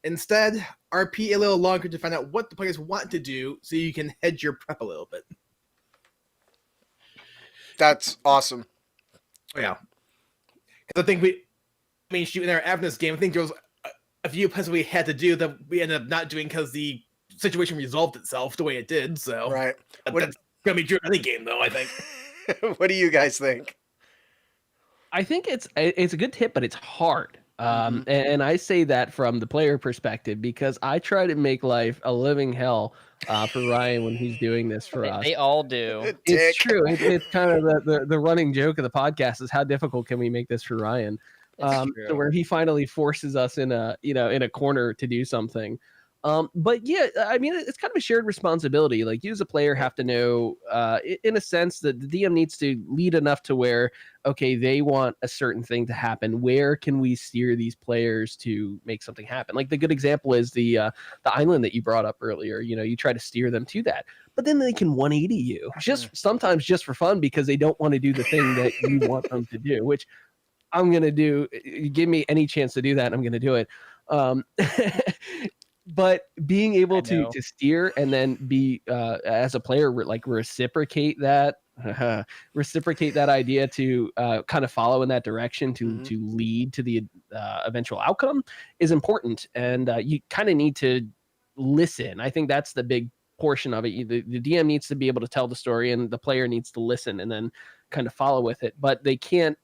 Instead, RP a little longer to find out what the players want to do so you can hedge your prep a little bit. That's awesome. Oh, yeah. Because I think in our Avernus game, I think there was a few plans we had to do that we ended up not doing because the situation resolved itself the way it did. So Right. That's going to be true of any game, though, I think. What do you guys think? I think it's a good tip, but it's hard. And I say that from the player perspective because I try to make life a living hell for Ryan when he's doing this for us. They all do. It's true. It's kind of the running joke of the podcast is how difficult can we make this for Ryan? So where he finally forces us in a corner to do something. But yeah, I mean, it's kind of a shared responsibility. Like you as a player have to know, in a sense, that the DM needs to lead enough to where, okay, they want a certain thing to happen. Where can we steer these players to make something happen? Like the good example is the island that you brought up earlier. You try to steer them to that, but then they can 180 you sometimes just for fun because they don't want to do the thing that you want them to do, which I'm going to do. You give me any chance to do that, and I'm going to do it. But being able to steer and then be as a player like reciprocate that idea to kind of follow in that direction to lead to the eventual outcome is important, and you kind of need to listen. I think that's the big portion of it. The DM needs to be able to tell the story, and the player needs to listen and then kind of follow with it. But they can't.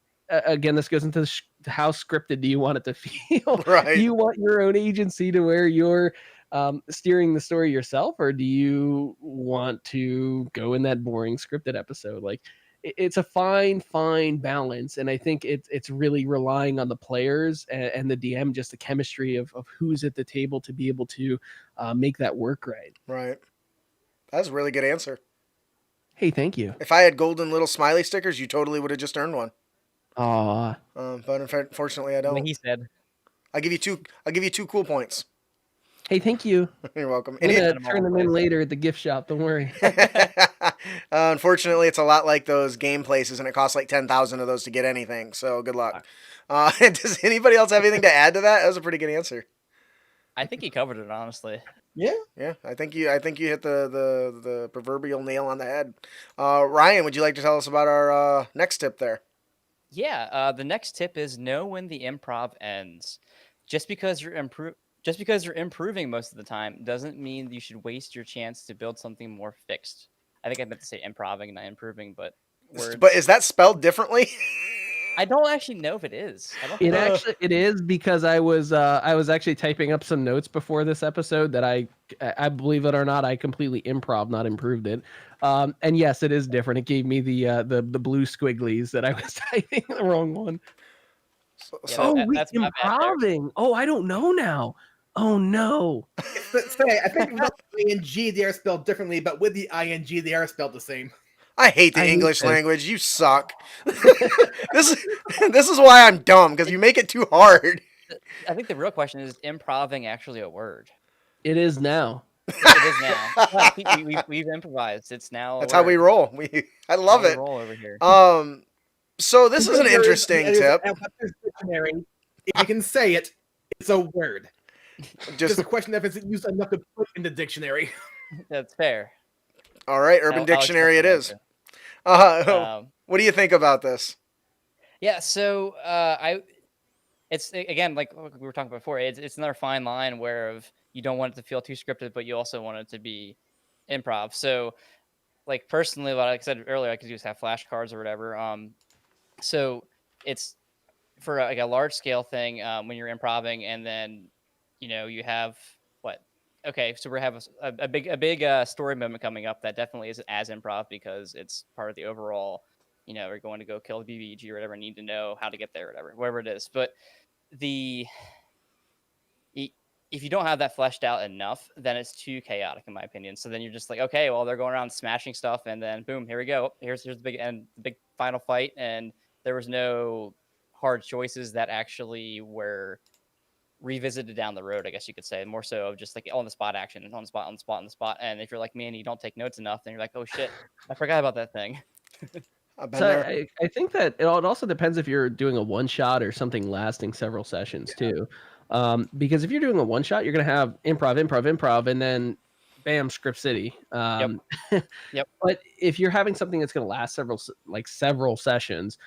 Again, this goes into how scripted do you want it to feel? Right. Do you want your own agency to where you're steering the story yourself, or do you want to go in that boring scripted episode? Like, it's a fine balance, and I think it's really relying on the players and the DM, just the chemistry of who's at the table to be able to make that work right. Right. That's a really good answer. Hey, thank you. If I had golden little smiley stickers, you totally would have just earned one. Aw. But unfortunately, I don't. What he said. I'll give you 2 cool points. Hey, thank you. You're welcome. I'm gonna turn them in later at the gift shop. Don't worry. Unfortunately, it's a lot like those game places, and it costs like 10,000 of those to get anything. So good luck. Does anybody else have anything to add to that? That was a pretty good answer. I think he covered it, honestly. Yeah. I think you hit the proverbial nail on the head. Ryan, would you like to tell us about our next tip there? Yeah. The next tip is know when the improv ends. Just because you're improving most of the time doesn't mean you should waste your chance to build something more fixed. I think I meant to say improving, not improving, but words. But is that spelled differently? I don't actually know if it is. It is because I was actually typing up some notes before this episode that I believe it or not, I completely improv, not improved it. And yes, it is different. It gave me the blue squigglies that I was typing the wrong one. That's improving. Oh, I don't know now. Oh no. I think without the ing they are spelled differently, but with the ing they are spelled the same. I hate the English language. You suck. This is why I'm dumb, because you make it too hard. I think the real question is improving actually a word? It is now. It is now. We've improvised. It's now. That's how we roll. I love it. Roll over here. So this is an interesting tip. Dictionary, if you can say it, it's a word. Just a question if it's used enough to put in the dictionary. That's fair. All right, Urban Dictionary it is. What do you think about this? Yeah, so it's again, like we were talking before, it's another fine line where of you don't want it to feel too scripted, but you also want it to be improv. So like personally, like I said earlier, I could just have flashcards or whatever. So it's for like a large scale thing when you're improving, and then you have what? Okay, so we have a big story moment coming up that definitely isn't as improv because it's part of the overall. We're going to go kill the BBG or whatever. Need to know how to get there, or whatever it is. But if you don't have that fleshed out enough, then it's too chaotic, in my opinion. So then you're just like, okay, well, they're going around smashing stuff, and then boom, here we go. Here's the big final fight, and there was no hard choices that actually were revisited down the road, I guess you could say. More so of just like on the spot action, on the spot. And if you're like me and you don't take notes enough, then you're like, oh shit, I forgot about that thing. So I think that it also depends if you're doing a one shot or something lasting several sessions too. Because if you're doing a one shot, you're going to have improv, and then bam, script city. Yep. But if you're having something that's going to last several sessions,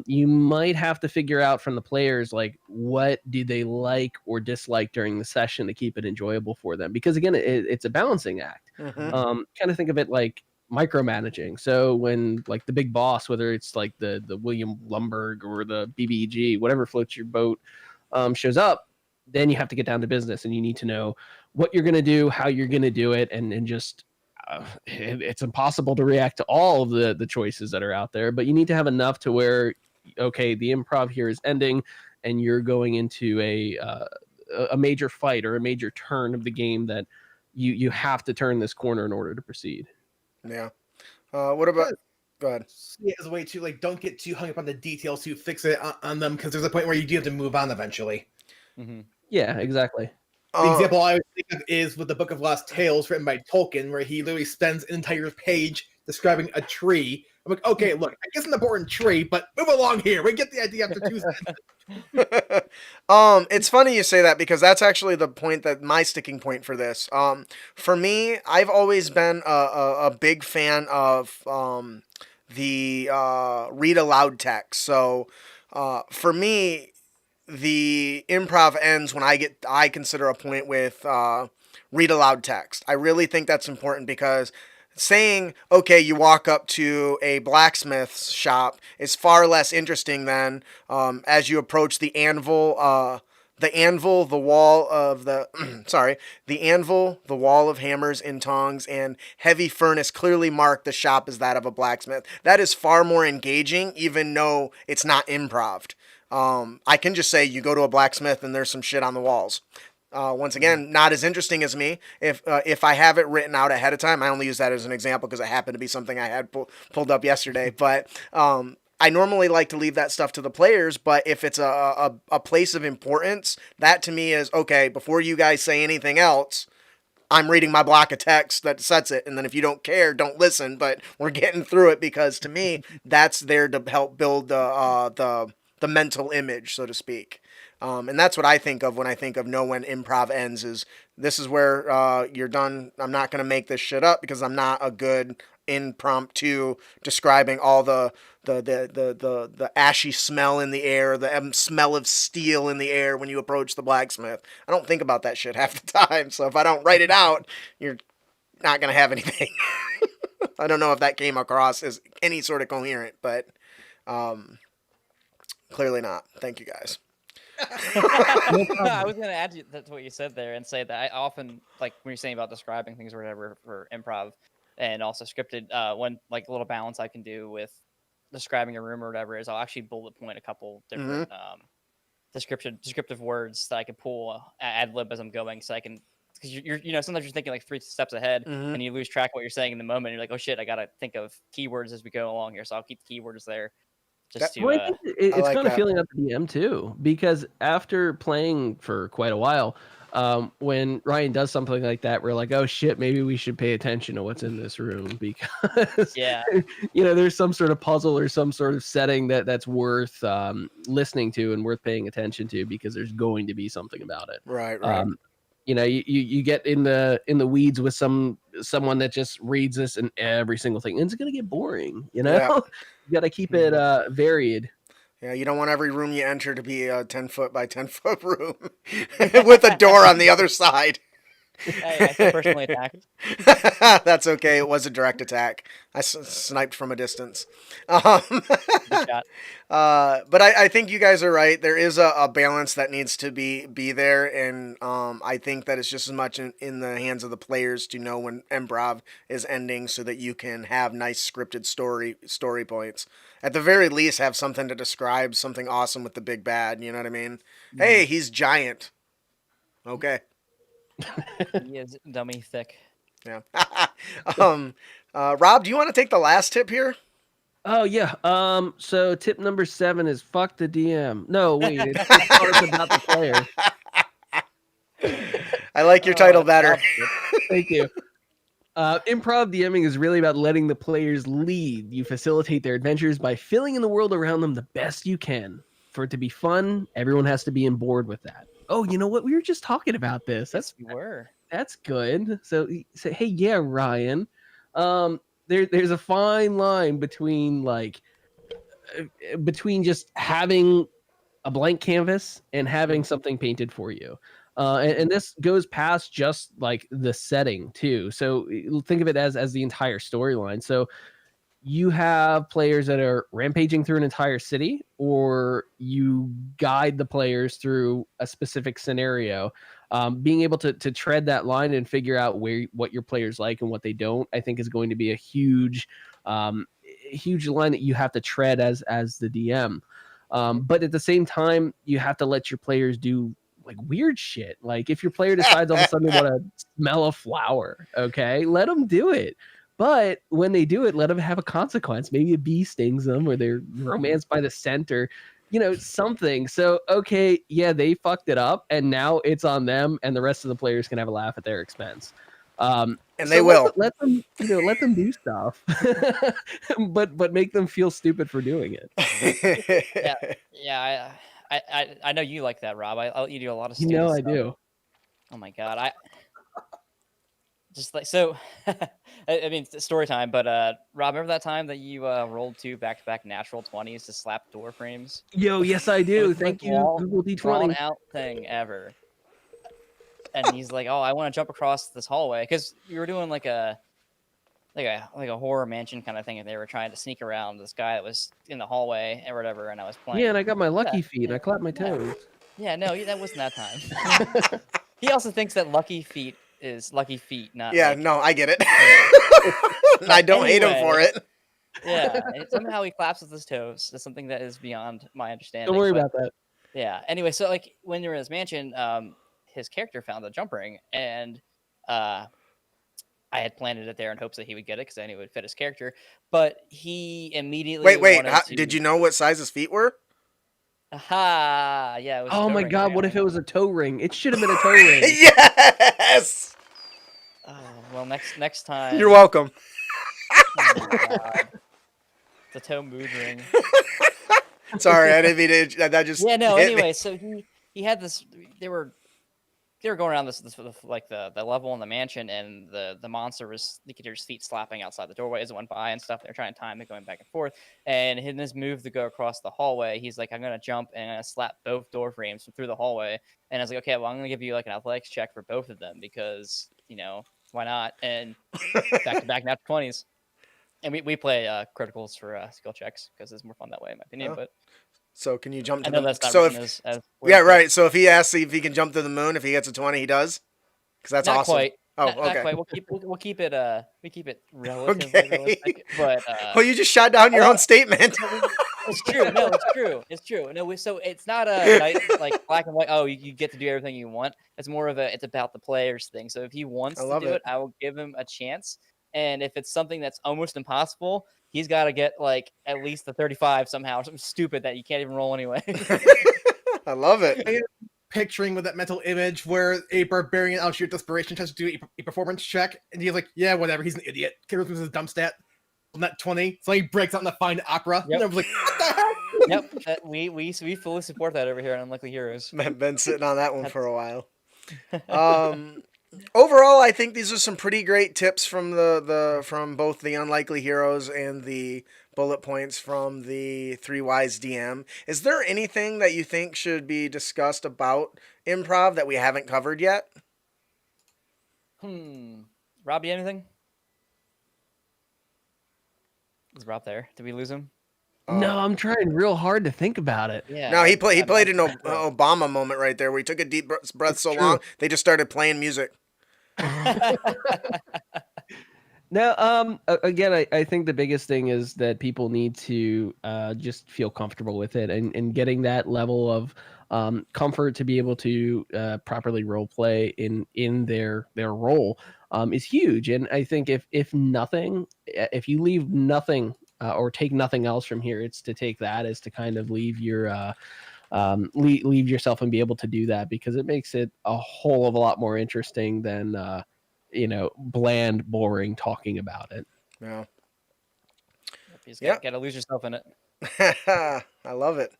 you might have to figure out from the players, like, what do they like or dislike during the session to keep it enjoyable for them? Because again, it's a balancing act. Kind of think of it like micromanaging. So when like the big boss, whether it's like the William Lumberg or the BBG, whatever floats your boat, shows up, then you have to get down to business, and you need to know what you're going to do, how you're going to do it, and just it's impossible to react to all of the choices that are out there, but you need to have enough to where, okay, the improv here is ending, and you're going into a major fight or a major turn of the game that you have to turn this corner in order to proceed. Yeah. What about? Go ahead. See it as a way to like don't get too hung up on the details to fix it on them, because there's a point where you do have to move on eventually. Yeah, exactly. The example I would think of is with the Book of Lost Tales written by Tolkien, where he literally spends an entire page describing a tree. I'm like, okay, look, I guess an important tree, but move along here. We get the idea after 2 sentences. It's funny you say that, because that's actually the point that my sticking point for this. For me, I've always been a big fan of the read aloud text. So for me, the improv ends when I consider a point with read aloud text. I really think that's important, because saying, okay, you walk up to a blacksmith's shop is far less interesting than as you approach the anvil, the wall of the anvil, the wall of hammers and tongs, and heavy furnace clearly mark the shop as that of a blacksmith. That is far more engaging, even though it's not improv. I can just say you go to a blacksmith and there's some shit on the walls. Once again, not as interesting as me. If I have it written out ahead of time, I only use that as an example because it happened to be something I had pulled up yesterday. But I normally like to leave that stuff to the players. But if it's a place of importance, that to me is, okay, before you guys say anything else, I'm reading my block of text that sets it. And then if you don't care, don't listen. But we're getting through it, because to me, that's there to help build the mental image, so to speak. And that's what I think of when I think of know when improv ends. Is this is where you're done. I'm not going to make this shit up, because I'm not a good impromptu describing all the ashy smell in the air, the smell of steel in the air when you approach the blacksmith. I don't think about that shit half the time. So if I don't write it out, you're not going to have anything. I don't know if that came across as any sort of coherent, but clearly not. Thank you, guys. I was going to add to what you said there and say that I often, like when you're saying about describing things or whatever for improv and also scripted, one like a little balance I can do with describing a room or whatever is I'll actually bullet point a couple different descriptive words that I can pull ad lib as I'm going, so I can, because you're sometimes you're thinking like 3 steps ahead and you lose track of what you're saying in the moment. You're like, oh shit, I gotta think of keywords as we go along here, so I'll keep the keywords there. Just to, I think it's kind of feeling out the DM too, because after playing for quite a while, when Ryan does something like that, we're like, oh shit, maybe we should pay attention to what's in this room, because there's some sort of puzzle or some sort of setting that's worth listening to and worth paying attention to, because there's going to be something about it. Right. You get in the weeds with someone that just reads this and every single thing, and it's gonna get boring. You got to keep it varied. Yeah, you don't want every room you enter to be a 10-foot by 10-foot room with a door on the other side. Hey, I feel personally attacked. That's okay. It was a direct attack. I sniped from a distance. Good shot. But I think you guys are right. There is a balance that needs to be there, and I think that it's just as much in the hands of the players to know when improv is ending, so that you can have nice scripted story points. At the very least, have something to describe something awesome with the big bad. You know what I mean? Mm. Hey, he's giant. Okay. He is dummy thick. Yeah. Rob, do you want to take the last tip here? Oh yeah. So tip number 7 is fuck the DM. No, wait. It's about the player. I like your title better. Thank you. Improv DMing is really about letting the players lead. You facilitate their adventures by filling in the world around them the best you can. For it to be fun, everyone has to be on board with that. Oh, you know what? We were just talking about this. That's good. So hey, yeah, Ryan. There's a fine line between just having a blank canvas and having something painted for you. And this goes past just like the setting too. So think of it as the entire storyline. So you have players that are rampaging through an entire city, or you guide the players through a specific scenario. Being able to tread that line and figure out what your players like and what they don't, I think is going to be a huge line that you have to tread as the DM. But at the same time, you have to let your players do like weird shit. Like if your player decides all of a sudden they want to smell a flower, okay, let them do it. But when they do it, let them have a consequence. Maybe a bee stings them, or they're romanced by the scent, or something. So okay, yeah, they fucked it up, and now it's on them, and the rest of the players can have a laugh at their expense. And they will let them do stuff, but make them feel stupid for doing it. Yeah. I know you like that, Rob. I'll you do a lot of stupid I stuff. do. Oh my god, I just like so. I mean, story time. But Rob, remember that time that you rolled 2 back-to-back natural 20s to slap door frames? Yo, yes I do. Thank you, Google D20. Drawn out thing ever. And he's like, "Oh, I want to jump across this hallway," because you were doing like a horror mansion kind of thing, and they were trying to sneak around this guy that was in the hallway or whatever. And I was playing. Yeah, and I got my lucky feet. And I clapped my toes. Yeah, no, that wasn't that time. He also thinks that lucky feet is lucky feet, not. Yeah, no, I get it. I don't hate him for it. Yeah, and somehow he claps with his toes. That's something that is beyond my understanding. Don't worry about that. Yeah. Anyway, so like when you're in his mansion, his character found a jump ring, and I had planted it there in hopes that he would get it because I knew it would fit his character. But he immediately wait. Did you know what size his feet were? Aha! Yeah. It was oh my god! What if it was a toe ring? It should have been a toe ring. Yes. Oh well, next time. You're welcome. Oh my god. It's a toe mood ring. Sorry, I didn't mean to. That just Anyway, so he had this. They were going around this like the level in the mansion, and the monster was, you could hear his feet slapping outside the doorway as it went by and stuff. They're trying to time it, going back and forth. And in his move to go across the hallway, he's like, "I'm gonna jump and I'm gonna slap both door frames through the hallway." And I was like, "Okay, well, I'm gonna give you like an athletics check for both of them because why not?" And back nat 20s. And we play criticals for skill checks because it's more fun that way, in my opinion. Oh. But so can you jump to I know the that's not so written if as yeah, right. So if he asks if he can jump to the moon, if he gets a 20, he does. Because that's not awesome. Quite. Oh, not okay. Quite. We'll keep it relatively realistic. But well, you just shot down your own statement. It's true. No, it's true. No, so it's not a like black and white. Oh, you get to do everything you want. It's more of it's about the players thing. So if he wants to do it, I will give him a chance. And if it's something that's almost impossible, he's got to get like at least the 35 somehow, something stupid that you can't even roll anyway. I love it. Picturing with that mental image where a barbarian out of sheer desperation tries to do a performance check, and he's like, "Yeah, whatever. He's an idiot." Goes with his dumb stat. On that 20, so he breaks out in the fine opera. Yep. And I was like, "What the heck?" Yep, we fully support that over here on Unlikely Heroes. Been sitting on that one for a while. Overall, I think these are some pretty great tips from from both the Unlikely Heroes and the bullet points from the Three Wise DM. Is there anything that you think should be discussed about improv that we haven't covered yet? Rob, you anything? Is Rob there? Did we lose him? No, I'm trying real hard to think about it. Yeah. No, he played an Obama moment right there where he took a deep breath so long they just started playing music. No, again, I think the biggest thing is that people need to just feel comfortable with it, and getting that level of comfort to be able to properly role play in their role is huge. And I think if nothing, if you leave nothing or take nothing else from here, it's to take that as to kind of leave your leave yourself and be able to do that, because it makes it a whole of a lot more interesting than bland, boring talking about it. Yeah. You gotta lose yourself in it. I love it.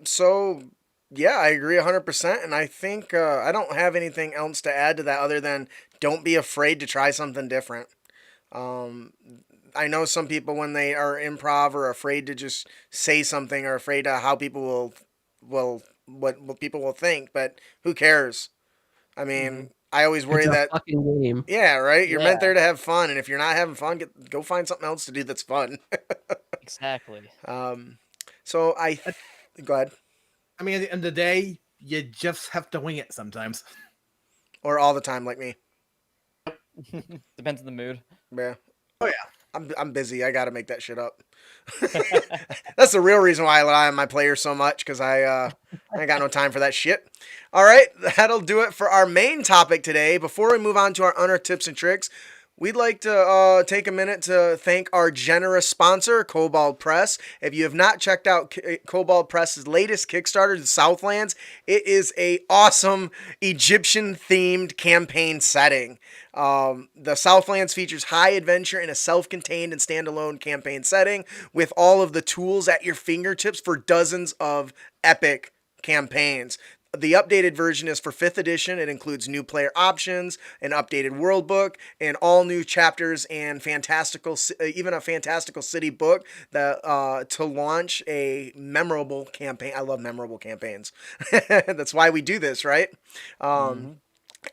So yeah, I agree 100%, and I think I don't have anything else to add to that other than don't be afraid to try something different. I know some people, when they are improv, are afraid to just say something, or afraid of how people will what people will think, but who cares? I mean, I always worry It's a that fucking game. yeah, right. You're meant Yeah. there to have fun, and if you're not having fun, go find something else to do that's fun. Exactly. So go ahead. I mean, at the end of the day, you just have to wing it sometimes. Or all the time, like me. Depends on the mood. Yeah. Oh, yeah. I'm busy. I got to make that shit up. That's the real reason why I rely on my players so much, because I ain't got no time for that shit. All right, that'll do it for our main topic today. Before we move on to our Unearthed tips and tricks, we'd like to take a minute to thank our generous sponsor, Kobold Press. If you have not checked out Kobold Press's latest Kickstarter, The Southlands, it is a awesome Egyptian-themed campaign setting. The Southlands features high adventure in a self-contained and standalone campaign setting with all of the tools at your fingertips for dozens of epic campaigns. The updated version is for 5th edition. It includes new player options, an updated world book, and all new chapters, and even a fantastical city book that to launch a memorable campaign. I love memorable campaigns. That's why we do this, right? And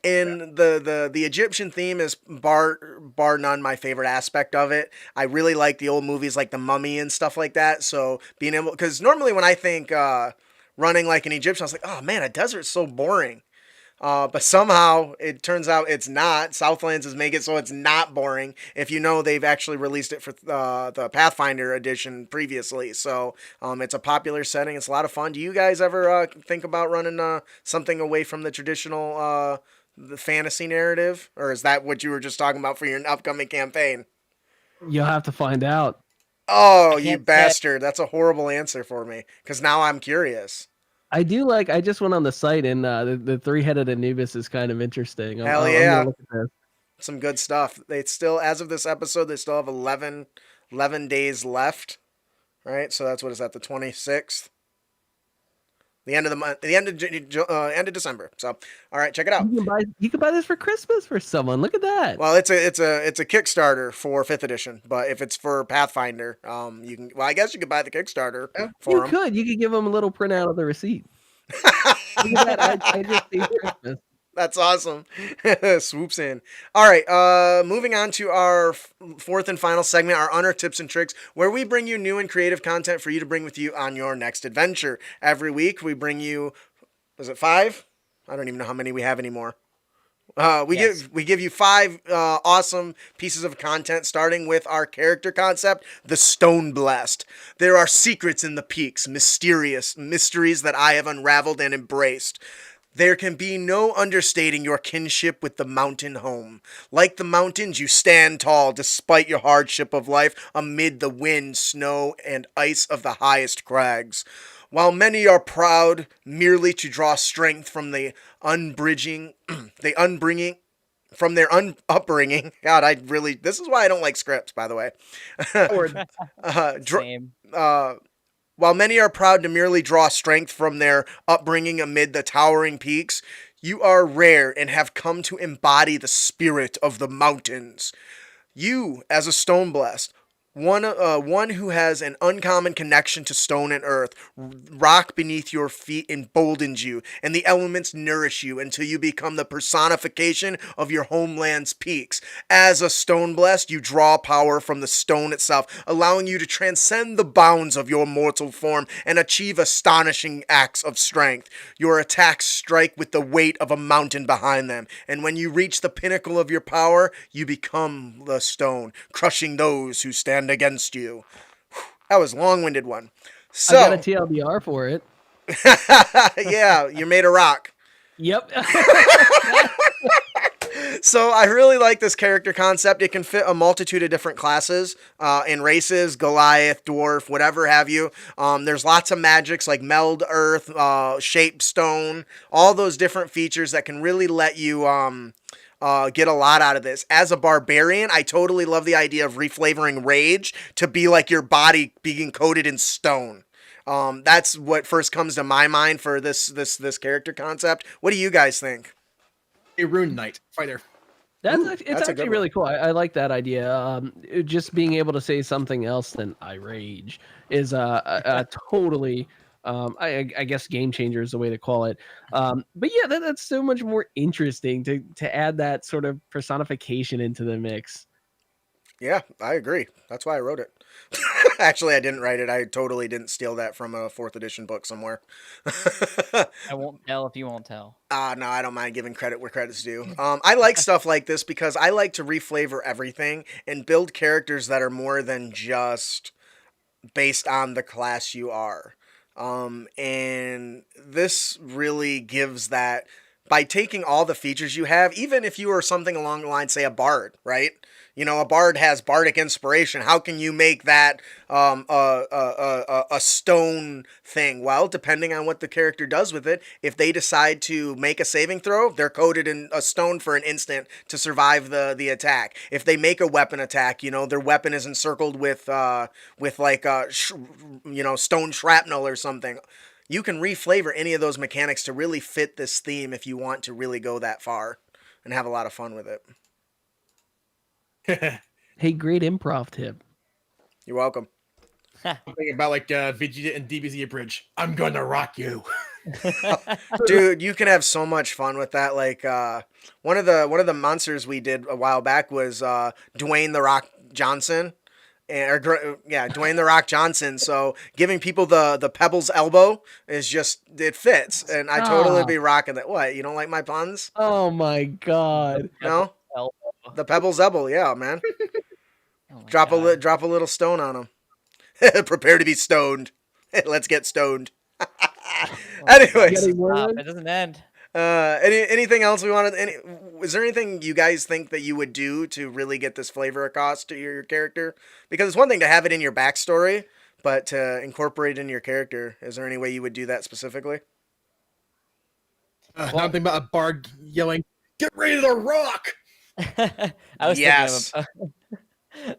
the Egyptian theme is bar none my favorite aspect of it. I really like the old movies like The Mummy and stuff like that. So being able, because normally when I think running like an Egyptian, I was like, oh man, a desert's so boring. But somehow it turns out it's not. Southlands is make it so it's not boring. If you know, they've actually released it for the Pathfinder edition previously. So it's a popular setting. It's a lot of fun. Do you guys ever think about running something away from the traditional the fantasy narrative? Or is that what you were just talking about for your upcoming campaign? You'll have to find out. Oh, you bastard. That's a horrible answer for me, because now I'm curious. I just went on the site, and the three-headed Anubis is kind of interesting. Hell yeah. I'm gonna look at this. Some good stuff. They still, as of this episode, they still have 11 days left, right? So that's, what is that, the 26th? The end of the month, the end of December. So, all right, check it out. You can buy this for Christmas for someone. Look at that. Well, it's a Kickstarter for 5th edition, but if it's for Pathfinder, you can. Well, I guess you could buy the Kickstarter for them. You could give them a little printout of the receipt. Look at that. I just saved Christmas. That's awesome. Swoops in. All right, moving on to our fourth and final segment, our Unearthed tips and tricks, where we bring you new and creative content for you to bring with you on your next adventure. Every week we bring you, was it 5? I don't even know how many we have anymore. We give you 5 awesome pieces of content, starting with our character concept, the Stone Blessed. There are secrets in the peaks, mysterious mysteries that I have unraveled and embraced. There can be no understating your kinship with the mountain home. Like the mountains, you stand tall despite your hardship of life amid the wind, snow, and ice of the highest crags. While many are proud merely to draw strength from the upbringing. God, this is why I don't like scripts, by the way. Same. While many are proud to merely draw strength from their upbringing amid the towering peaks, you are rare and have come to embody the spirit of the mountains. You, as a Stone Blessed, one who has an uncommon connection to stone and earth. Rock beneath your feet emboldens you, and the elements nourish you until you become the personification of your homeland's peaks. As a stone blessed, you draw power from the stone itself, allowing you to transcend the bounds of your mortal form and achieve astonishing acts of strength. Your attacks strike with the weight of a mountain behind them, and when you reach the pinnacle of your power, you become the stone, crushing those who stand against you. That was a long-winded one. So, I got a TLDR for it. yeah, you're made of rock. Yep. So I really like this character concept. It can fit a multitude of different classes and races, Goliath, dwarf, whatever have you. There's lots of magics like meld, earth, shape, stone, all those different features that can really let you get a lot out of this. As a barbarian, I totally love the idea of reflavoring rage to be like your body being coated in stone. That's what first comes to my mind for this character concept. What do you guys think? A rune knight fighter. It's actually really cool. I like that idea. Just being able to say something else than "I rage" is a totally, I guess, game changer is the way to call it. But yeah, that's so much more interesting to add that sort of personification into the mix. Yeah, I agree. That's why I wrote it. Actually, I didn't write it. I totally didn't steal that from a 4th edition book somewhere. I won't tell if you won't tell. No, I don't mind giving credit where credit's due. I like stuff like this because I like to reflavor everything and build characters that are more than just based on the class you are. And this really gives that by taking all the features you have, even if you are something along the line, say a bard, right? You know, a bard has bardic inspiration. How can you make that a stone thing? Well, depending on what the character does with it, if they decide to make a saving throw, they're coated in a stone for an instant to survive the attack. If they make a weapon attack, you know, their weapon is encircled with like stone shrapnel or something. You can reflavor any of those mechanics to really fit this theme if you want to really go that far and have a lot of fun with it. Hey, great improv tip. You're welcome. I'm thinking about like Vegeta and DBZ Bridge. I'm gonna rock you. Dude, you can have so much fun with that. Like one of the monsters we did a while back was Dwayne the Rock Johnson. Dwayne the Rock Johnson. So giving people the Pebbles elbow is just, it fits, and I totally be rocking that. What, you don't like my puns? Oh my god! No, the Pebbles elbow, yeah, man. Drop a little stone on them. Prepare to be stoned. Let's get stoned. Anyways, it doesn't end. Anything else we wanted? Is there anything you guys think that you would do to really get this flavor across to your character? Because it's one thing to have it in your backstory, but to incorporate it in your character, is there any way you would do that specifically? I'm thinking about a bard yelling, "Get ready to rock!" I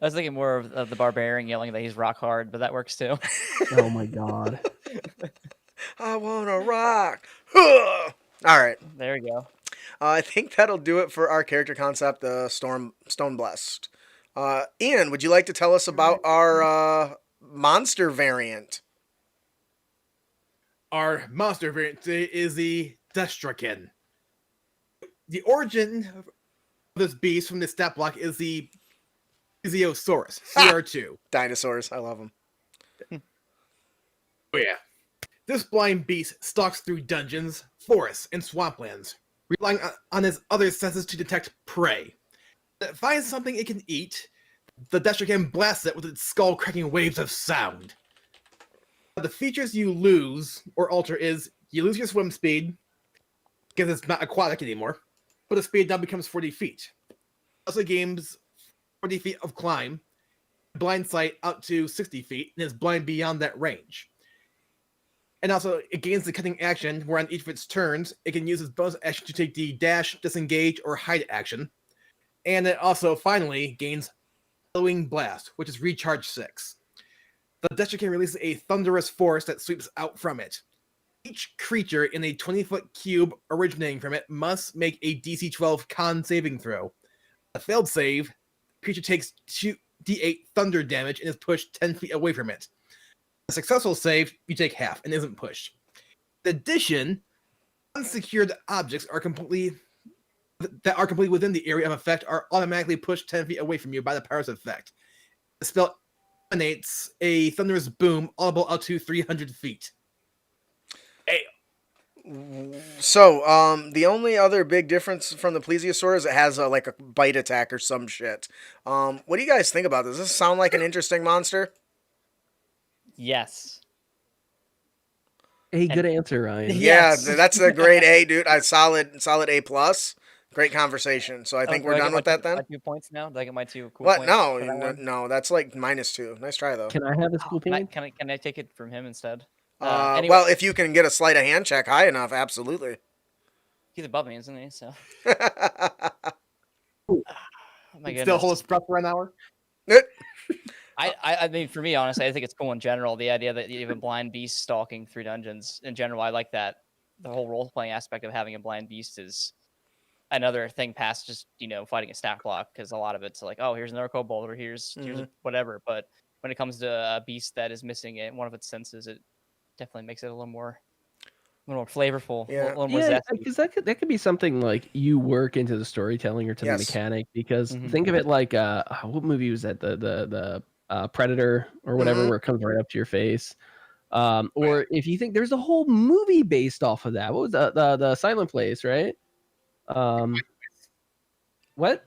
was thinking more of the barbarian yelling that he's rock hard, but that works too. Oh my god! I wanna rock. All right, there we go. I think that'll do it for our character concept, the Stone Blessed. Ian, would you like to tell us about our monster variant? Our monster variant today is the Destraken. The origin of this beast from the stat block is the Plesiosaurus, CR2. Dinosaurs, I love them. Oh yeah. This blind beast stalks through dungeons, forests, and swamplands, relying on its other senses to detect prey. When it finds something it can eat, the Destraken blasts it with its skull-cracking waves of sound. The features you lose or alter is you lose your swim speed, because it's not aquatic anymore, but the speed now becomes 40 feet. Also gains 40 feet of climb, blind sight out to 60 feet, and is blind beyond that range. And also, it gains the cutting action, where on each of its turns, it can use its bonus action to take the dash, disengage, or hide action. And it also, finally, gains Bellowing Blast, which is recharge 6. The Destraken releases a thunderous force that sweeps out from it. Each creature in a 20-foot cube originating from it must make a DC 12 con saving throw. A failed save, the creature takes D8 thunder damage and is pushed 10 feet away from it. A successful save, you take half and isn't pushed. In addition, unsecured objects are completely within the area of effect are automatically pushed 10 feet away from you by the power's effect. The spell emanates a thunderous boom audible up to 300 feet. Hey. So, the only other big difference from the plesiosaur is it has a bite attack or some shit. What do you guys think about this? Does this sound like an interesting monster? Yes. Good answer, Ryan. Yeah, Yes. that's a great A, dude. Solid A plus. Great conversation. So I think we're done with that then. 2 points now. Did I get my 2 cool What? points? No, that's like -2. Nice try though. Can I have this cool point? Can I take it from him instead? Anyway. Well, if you can get a sleight of hand check high enough, absolutely. He's above me, isn't he? So. Oh my goodness. Still hold his breath for an hour. I mean, for me, honestly, I think it's cool in general. The idea that you have a blind beast stalking through dungeons in general, I like that. The whole role playing aspect of having a blind beast is another thing past just fighting a stack block, because a lot of it's like, oh, here's another kobold or here's whatever. But when it comes to a beast that is missing one of its senses, it definitely makes it a little more flavorful, a little more zesty. Because that could be something like you work into the storytelling or to the mechanic. Because think of it like what movie was that? The Predator or whatever, where it comes right up to your face. Or if you think there's a whole movie based off of that. What was the Silent Place, right? What?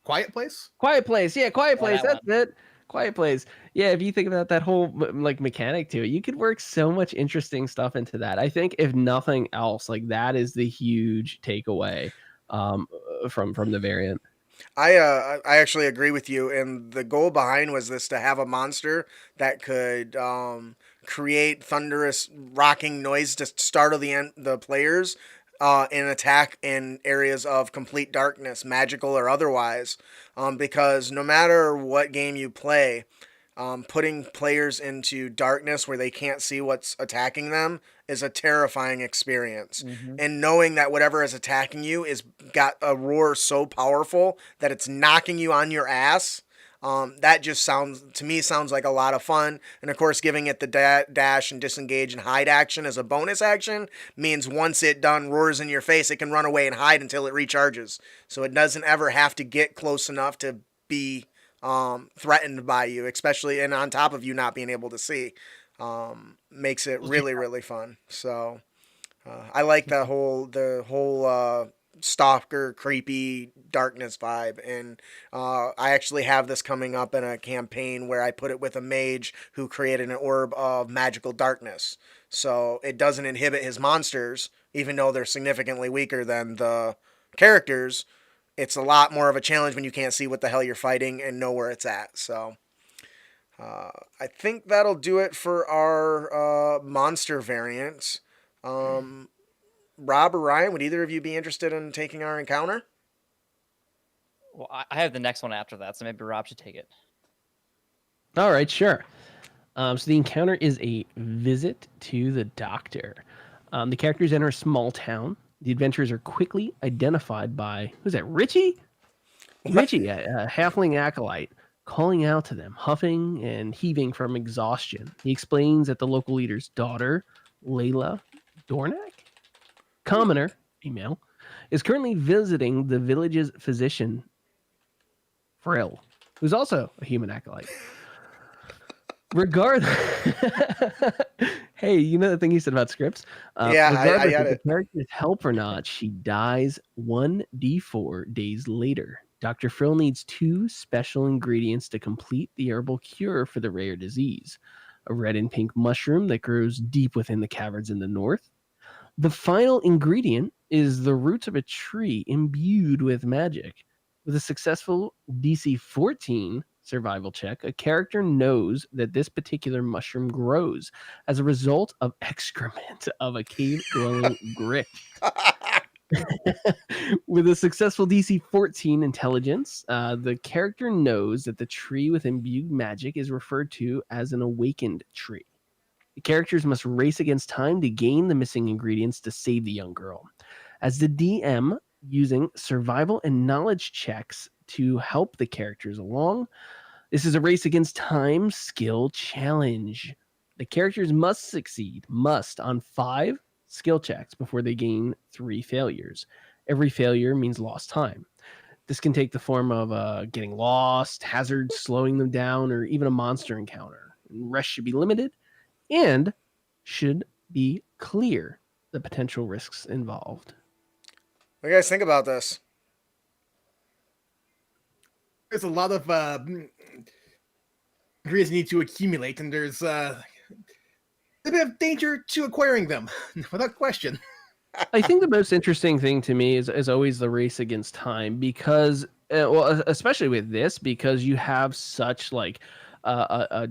Quiet Place? Quiet Place. Yeah, Quiet Place. That's it. Quiet Place. Yeah, if you think about that whole mechanic to it, you could work so much interesting stuff into that. I think if nothing else, that is the huge takeaway from the variant. I actually agree with you, and the goal behind was this: to have a monster that could create thunderous rocking noise to startle the players and attack in areas of complete darkness, magical or otherwise. Because no matter what game you play, putting players into darkness where they can't see what's attacking them is a terrifying experience. And knowing that whatever is attacking you is got a roar so powerful that it's knocking you on your ass, that just sounds like a lot of fun. And of course, giving it the dash and disengage and hide action as a bonus action means once it done roars in your face, it can run away and hide until it recharges. So it doesn't ever have to get close enough to be threatened by you, especially, and on top of you not being able to see, makes it really, really fun. So I like the whole stalker, creepy darkness vibe. And I actually have this coming up in a campaign where I put it with a mage who created an orb of magical darkness. So it doesn't inhibit his monsters, even though they're significantly weaker than the characters. It's a lot more of a challenge when you can't see what the hell you're fighting and know where it's at. So I think that'll do it for our monster variant. Rob or Ryan, would either of you be interested in taking our encounter? Well, I have the next one after that, so maybe Rob should take it. All right, sure. So the encounter is a visit to the doctor. The characters enter a small town. The adventurers are quickly identified by, who's that, Richie? Richie, a halfling acolyte, calling out to them, huffing and heaving from exhaustion. He explains that the local leader's daughter, Layla Dornak, commoner, female, is currently visiting the village's physician, Frill, who's also a human acolyte. Regardless, hey, you know the thing you said about scripts? Yeah, I got if it. the characters help or not, she dies 1d4 days later. Dr. Frill needs 2 special ingredients to complete the herbal cure for the rare disease: a red and pink mushroom that grows deep within the caverns in the north. The final ingredient is the roots of a tree imbued with magic. With a successful DC 14 survival check, a character knows that this particular mushroom grows as a result of excrement of a cave-dwelling grit. With a successful DC 14 intelligence, the character knows that the tree with imbued magic is referred to as an awakened tree. The characters must race against time to gain the missing ingredients to save the young girl. As the DM, using survival and knowledge checks to help the characters along, This is a race against time skill challenge. The characters must succeed on 5 skill checks before they gain 3 failures. Every failure means lost time. This can take the form of getting lost, hazards slowing them down, or even a monster encounter. Rest should be limited and should be clear the potential risks involved. What do you guys think about this? There's a lot of degrees you need to accumulate, and there's a bit of danger to acquiring them, without question. I think the most interesting thing to me is always the race against time, because especially with this, because you have such like a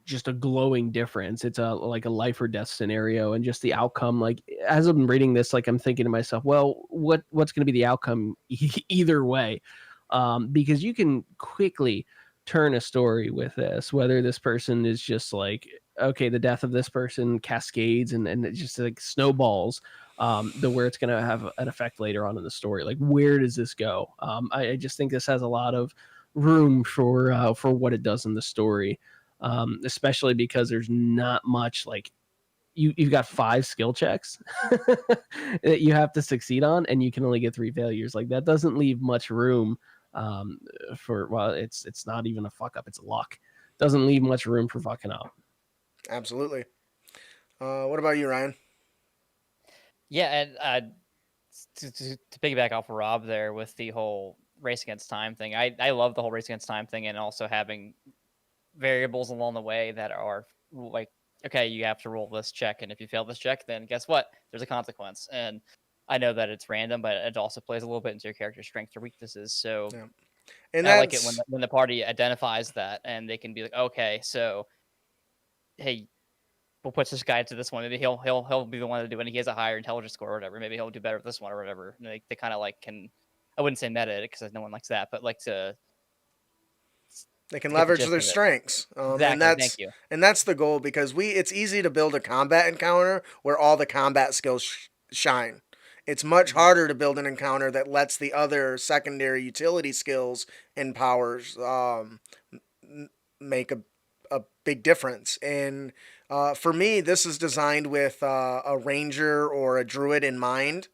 just a glowing difference. It's like a life or death scenario, and just the outcome. Like as I'm reading this, like I'm thinking to myself, well, what's going to be the outcome either way? Because you can quickly turn a story with this, whether this person is just like, okay, the death of this person cascades and it just like snowballs, where it's going to have an effect later on in the story. Like, where does this go? I just think this has a lot of room for what it does in the story, especially because there's not much like you've got 5 skill checks that you have to succeed on, and you can only get 3 failures. Like that doesn't leave much room for, well, it's not even a fuck up, it's luck. Doesn't leave much room for fucking up. Absolutely. What about you, Ryan? Yeah, and to piggyback off of Rob there with the whole race against time thing, I love the whole race against time thing, and also having variables along the way that are like, okay, you have to roll this check, and if you fail this check, then guess what? There's a consequence. And I know that it's random, but it also plays a little bit into your character's strengths or weaknesses. So Yeah. And I like it when the party identifies that, and they can be like, okay, so hey, we'll put this guy to this one. Maybe he'll be the one to do it. And he has a higher intelligence score or whatever. Maybe he'll do better with this one or whatever. And they kind of like can, I wouldn't say meta it because no one likes that, but like they can leverage their strengths. Exactly. Thank you. And that's the goal, because it's easy to build a combat encounter where all the combat skills shine. It's much harder to build an encounter that lets the other secondary utility skills and powers make a big difference. And for me, this is designed with a ranger or a druid in mind,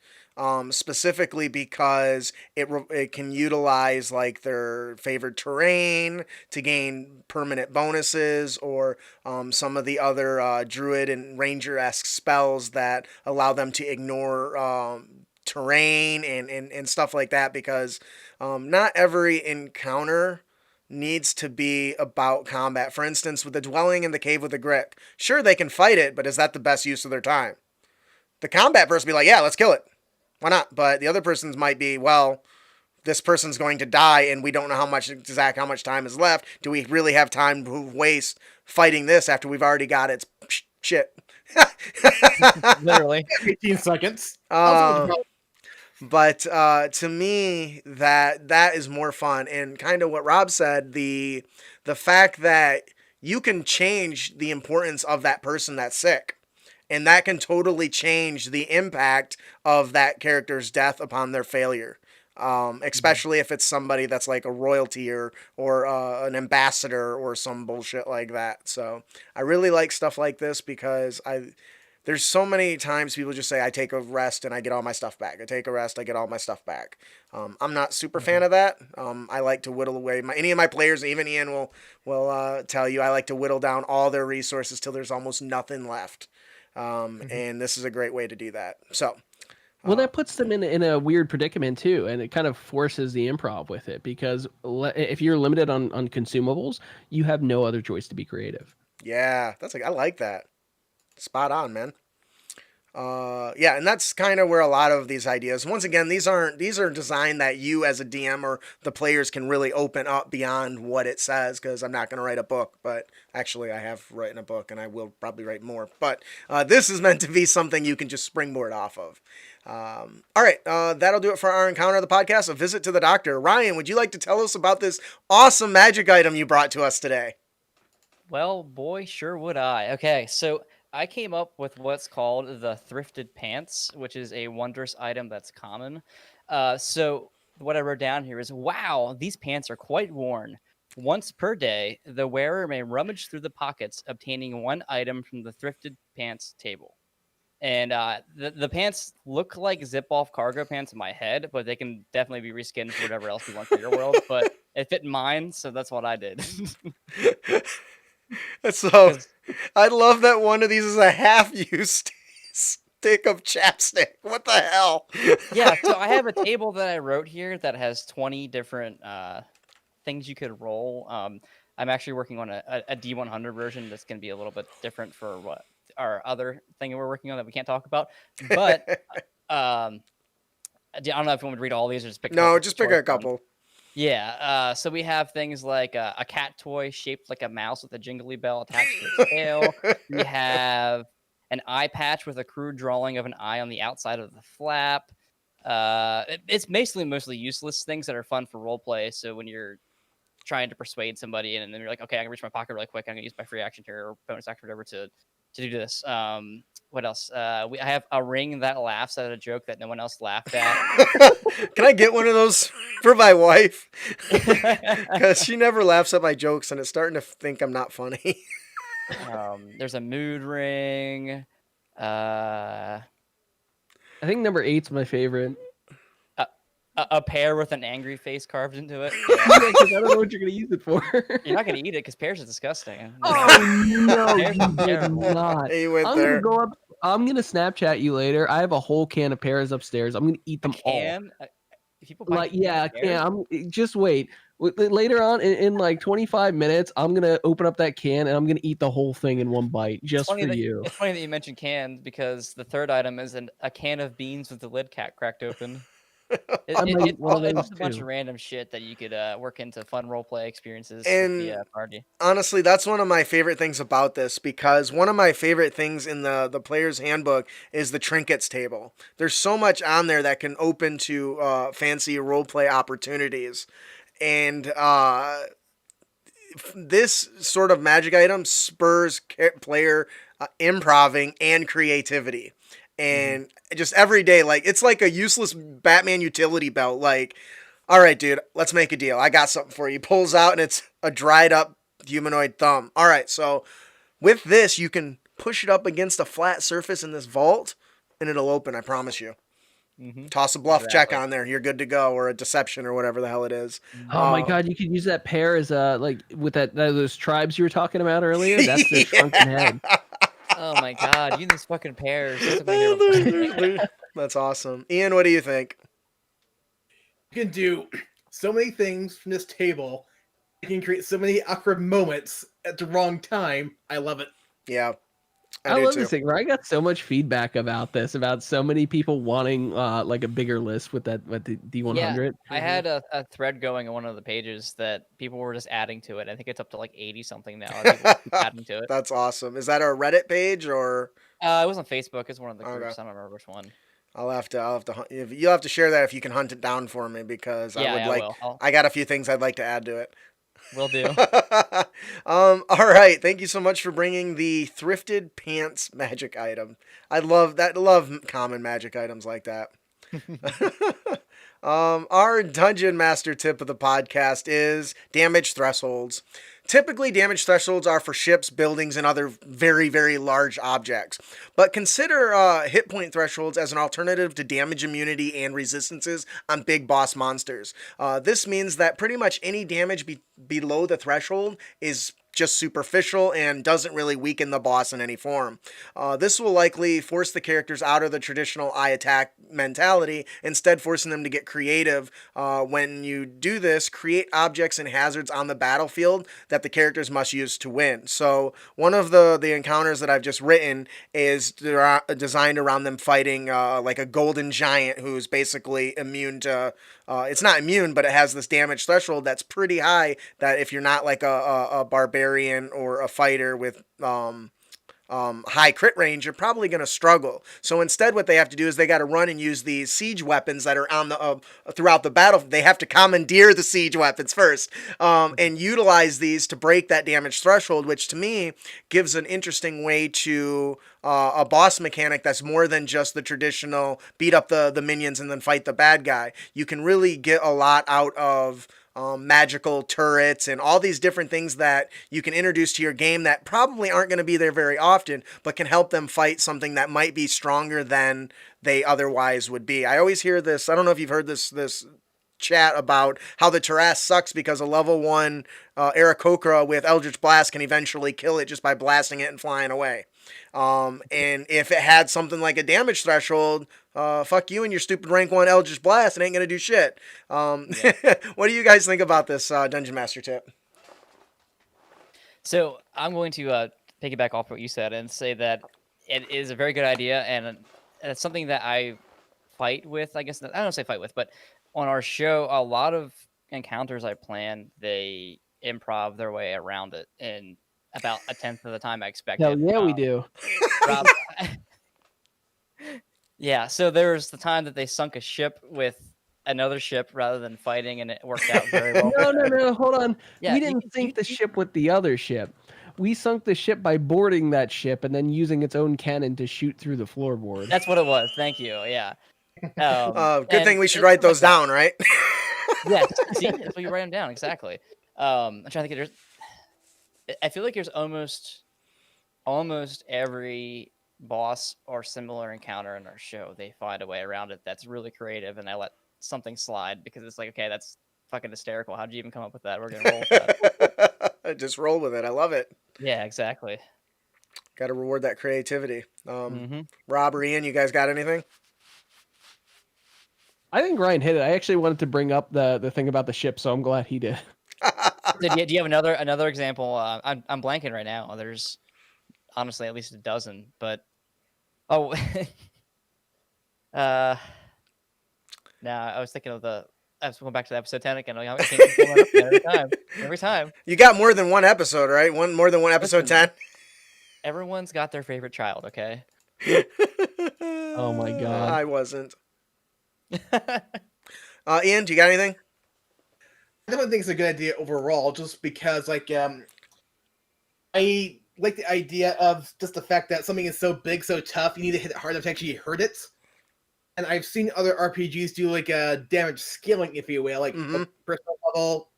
specifically because it can utilize like their favored terrain to gain permanent bonuses, or some of the other druid and ranger-esque spells that allow them to ignore terrain and stuff like that, because not every encounter needs to be about combat. For instance, with the dwelling in the cave with the Grick, sure, they can fight it, but is that the best use of their time? The combat person be like, yeah, let's kill it. Why not? But the other person's might be, well, this person's going to die, and we don't know how much time is left. Do we really have time to waste fighting this after we've already got its shit? Literally 18 seconds. But to me, that is more fun, and kind of what Rob said, the fact that you can change the importance of that person that's sick, and that can totally change the impact of that character's death upon their failure. Especially if it's somebody that's like a royalty or an ambassador or some bullshit like that. So I really like stuff like this, because there's so many times people just say, I take a rest and I get all my stuff back. I take a rest, I get all my stuff back. I'm not super fan of that. I like to whittle away any of my players, even Ian will tell you, I like to whittle down all their resources till there's almost nothing left. And this is a great way to do that. So, well, that puts them in a weird predicament too, and it kind of forces the improv with it, because if you're limited on consumables, you have no other choice to be creative. Yeah, I like that. Spot on, man. Yeah, and that's kind of where a lot of these ideas, once again, these are designed that you as a DM or the players can really open up beyond what it says, because I'm not going to write a book, but actually I have written a book and I will probably write more, but this is meant to be something you can just springboard off of. All right, that'll do it for our encounter of the podcast, A Visit to the Doctor. Ryan, would you like to tell us about this awesome magic item you brought to us today? Well, boy, sure would I. Okay, so I came up with what's called the Thrifted Pants, which is a wondrous item that's common. So what I wrote down here is, wow, these pants are quite worn. Once per day, the wearer may rummage through the pockets, obtaining one item from the thrifted pants table. And the pants look like zip-off cargo pants in my head, but they can definitely be reskinned for whatever else you want for your world. But it fit in mine, so that's what I did. So I love that one of these is a half-used stick of chapstick. What the hell? Yeah, so I have a table that I wrote here that has 20 different things you could roll. I'm actually working on a D100 version that's going to be a little bit different for what our other thing we're working on that we can't talk about. But I don't know if you want me to read all these or just pick. No, just pick a couple. One. Yeah. So we have things like a cat toy shaped like a mouse with a jingly bell attached to its tail. We have an eye patch with a crude drawing of an eye on the outside of the flap. It's basically mostly useless things that are fun for role play. So when you're trying to persuade somebody and then you're like, okay, I can reach my pocket really quick. I'm gonna use my free action here or bonus action or whatever to do this. What else? I have a ring that laughs at a joke that no one else laughed at. Can I get one of those for my wife? Because she never laughs at my jokes and it's starting to think I'm not funny. There's a mood ring. I think number 8's my favorite. A pear with an angry face carved into it. Yeah, because I don't know what you're gonna use it for. You're not gonna eat it because pears are disgusting. Oh no, you did not. He went I'm there. gonna go up. I'm gonna Snapchat you later. I have a whole can of pears upstairs. I'm gonna eat them all. People Like, yeah, I can. Just wait. Later on, in like 25 minutes, I'm gonna open up that can and I'm gonna eat the whole thing in one bite just for you. It's funny that you mentioned cans because the third item is a can of beans with the lid cracked open. It's a bunch of random shit that you could work into fun roleplay experiences and with the party. Honestly, that's one of my favorite things about this because one of my favorite things in the player's handbook is the trinkets table. There's so much on there that can open to fancy roleplay opportunities. And this sort of magic item spurs player improving and creativity. And just every day, like, it's like a useless Batman utility belt. Like, all right, dude, let's make a deal. I got something for you. He pulls out and it's a dried up humanoid thumb. All right, so with this, you can push it up against a flat surface in this vault and it'll open, I promise you. Toss a bluff check on there. You're good to go, or a deception or whatever the hell it is. Oh my God, you could use that pear as like with those tribes you were talking about earlier. That's their shrunken head. Oh my God, you these fucking pears. That's awesome. Ian, what do you think? You can do so many things from this table. You can create so many awkward moments at the wrong time. I love it. Yeah. I love this thing. I got so much feedback about this, about so many people wanting like a bigger list with the D100. Yeah, I had a thread going on one of the pages that people were just adding to it. I think it's up to like 80 something now. People keep adding to it. That's awesome. Is that a Reddit page or? It was on Facebook. It's one of the groups. Okay. I don't remember which one. I'll have to hunt. You'll have to share that if you can hunt it down for me because I got a few things I'd like to add to it. Will do. All right. Thank you so much for bringing the thrifted pants magic item. I love that. Love common magic items like that. Our dungeon master tip of the podcast is damage thresholds. Typically, damage thresholds are for ships, buildings, and other very, very large objects. But consider hit point thresholds as an alternative to damage immunity and resistances on big boss monsters. This means that pretty much any damage below the threshold is just superficial and doesn't really weaken the boss in any form. This will likely force the characters out of the traditional I attack mentality, instead forcing them to get creative. When you do this, create objects and hazards on the battlefield that the characters must use to win. So one of the encounters that I've just written is designed around them fighting like a golden giant who's basically immune to it's not immune, but it has this damage threshold that's pretty high, that if you're not like a barbarian or a fighter with high crit range, you're probably going to struggle. So instead what they have to do is they got to run and use these siege weapons that are on the throughout the battle. They have to commandeer the siege weapons first and utilize these to break that damage threshold, which to me gives an interesting way to a boss mechanic that's more than just the traditional beat up the minions and then fight the bad guy. You can really get a lot out of magical turrets and all these different things that you can introduce to your game that probably aren't going to be there very often, but can help them fight something that might be stronger than they otherwise would be. I always hear this. I don't know if you've heard this chat about how the Terras sucks because a level 1 Aarakocra with Eldritch Blast can eventually kill it just by blasting it and flying away. And if it had something like a damage threshold, fuck you and your stupid rank 1 Eldritch Blast, it ain't gonna do shit. Yeah. What do you guys think about this Dungeon Master tip? So I'm going to piggyback off what you said and say that it is a very good idea, and it's something that I fight with. I guess I don't say fight with, but on our show, a lot of encounters I plan, they improv their way around it in about a tenth of the time I expected. Hell yeah, we do. Rob, yeah, so there's the time that they sunk a ship with another ship rather than fighting, and it worked out very well. No, hold on. Yeah, we didn't sink the ship with the other ship. We sunk the ship by boarding that ship and then using its own cannon to shoot through the floorboard. That's what it was. Thank you. Yeah. Good thing we should write those down, right? Yes. See, that's why you write them down. Exactly. I'm trying to think. I feel like there's almost every boss or similar encounter in our show. They find a way around it that's really creative, and I let something slide because it's like, okay, that's fucking hysterical. How'd you even come up with that? We're gonna roll with that. Just roll with it. I love it. Yeah, exactly. Got to reward that creativity. Rob or Ian, you guys got anything? I think Ryan hit it. I actually wanted to bring up the thing about the ship, so I'm glad he did. Do you have another example? I'm blanking right now. There's honestly at least a dozen, but no, I was thinking of I was going back to the episode 10 again. I can't pull that up every time. You got more than one episode, right? More than one episode 10. Everyone's got their favorite child, okay? Oh my god. I wasn't. Ian, do you got anything? I definitely think it's a good idea overall, just because, like, I like the idea of just the fact that something is so big, so tough, you need to hit it hard enough to actually hurt it. And I've seen other RPGs do, like, damage scaling, if you will, like personal level,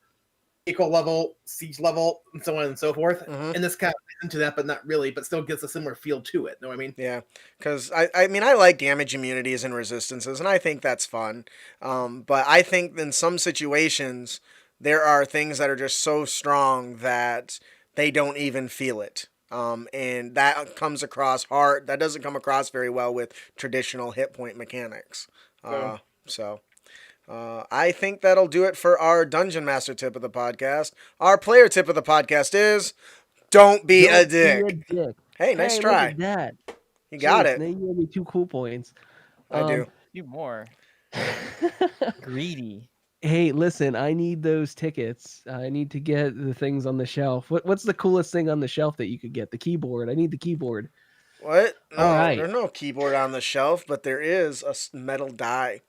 equal level, siege level, and so on and so forth. And this kind of fits into that, but not really, but still gives a similar feel to it. Know what I mean? Yeah, because I mean, I like damage immunities and resistances, and I think that's fun. But I think in some situations, there are things that are just so strong that they don't even feel it. And that comes across hard. That doesn't come across very well with traditional hit point mechanics. So I think that'll do it for our Dungeon Master tip of the podcast. Our player tip of the podcast is don't be a dick. Hey, nice try. Look at that. You got it. Now you gave me 2 cool points. I do. You more. Greedy. Hey, listen, I need those tickets. I need to get the things on the shelf. What's the coolest thing on the shelf that you could get? The keyboard. I need the keyboard. What? No, all right. There's no keyboard on the shelf, but there is a metal die.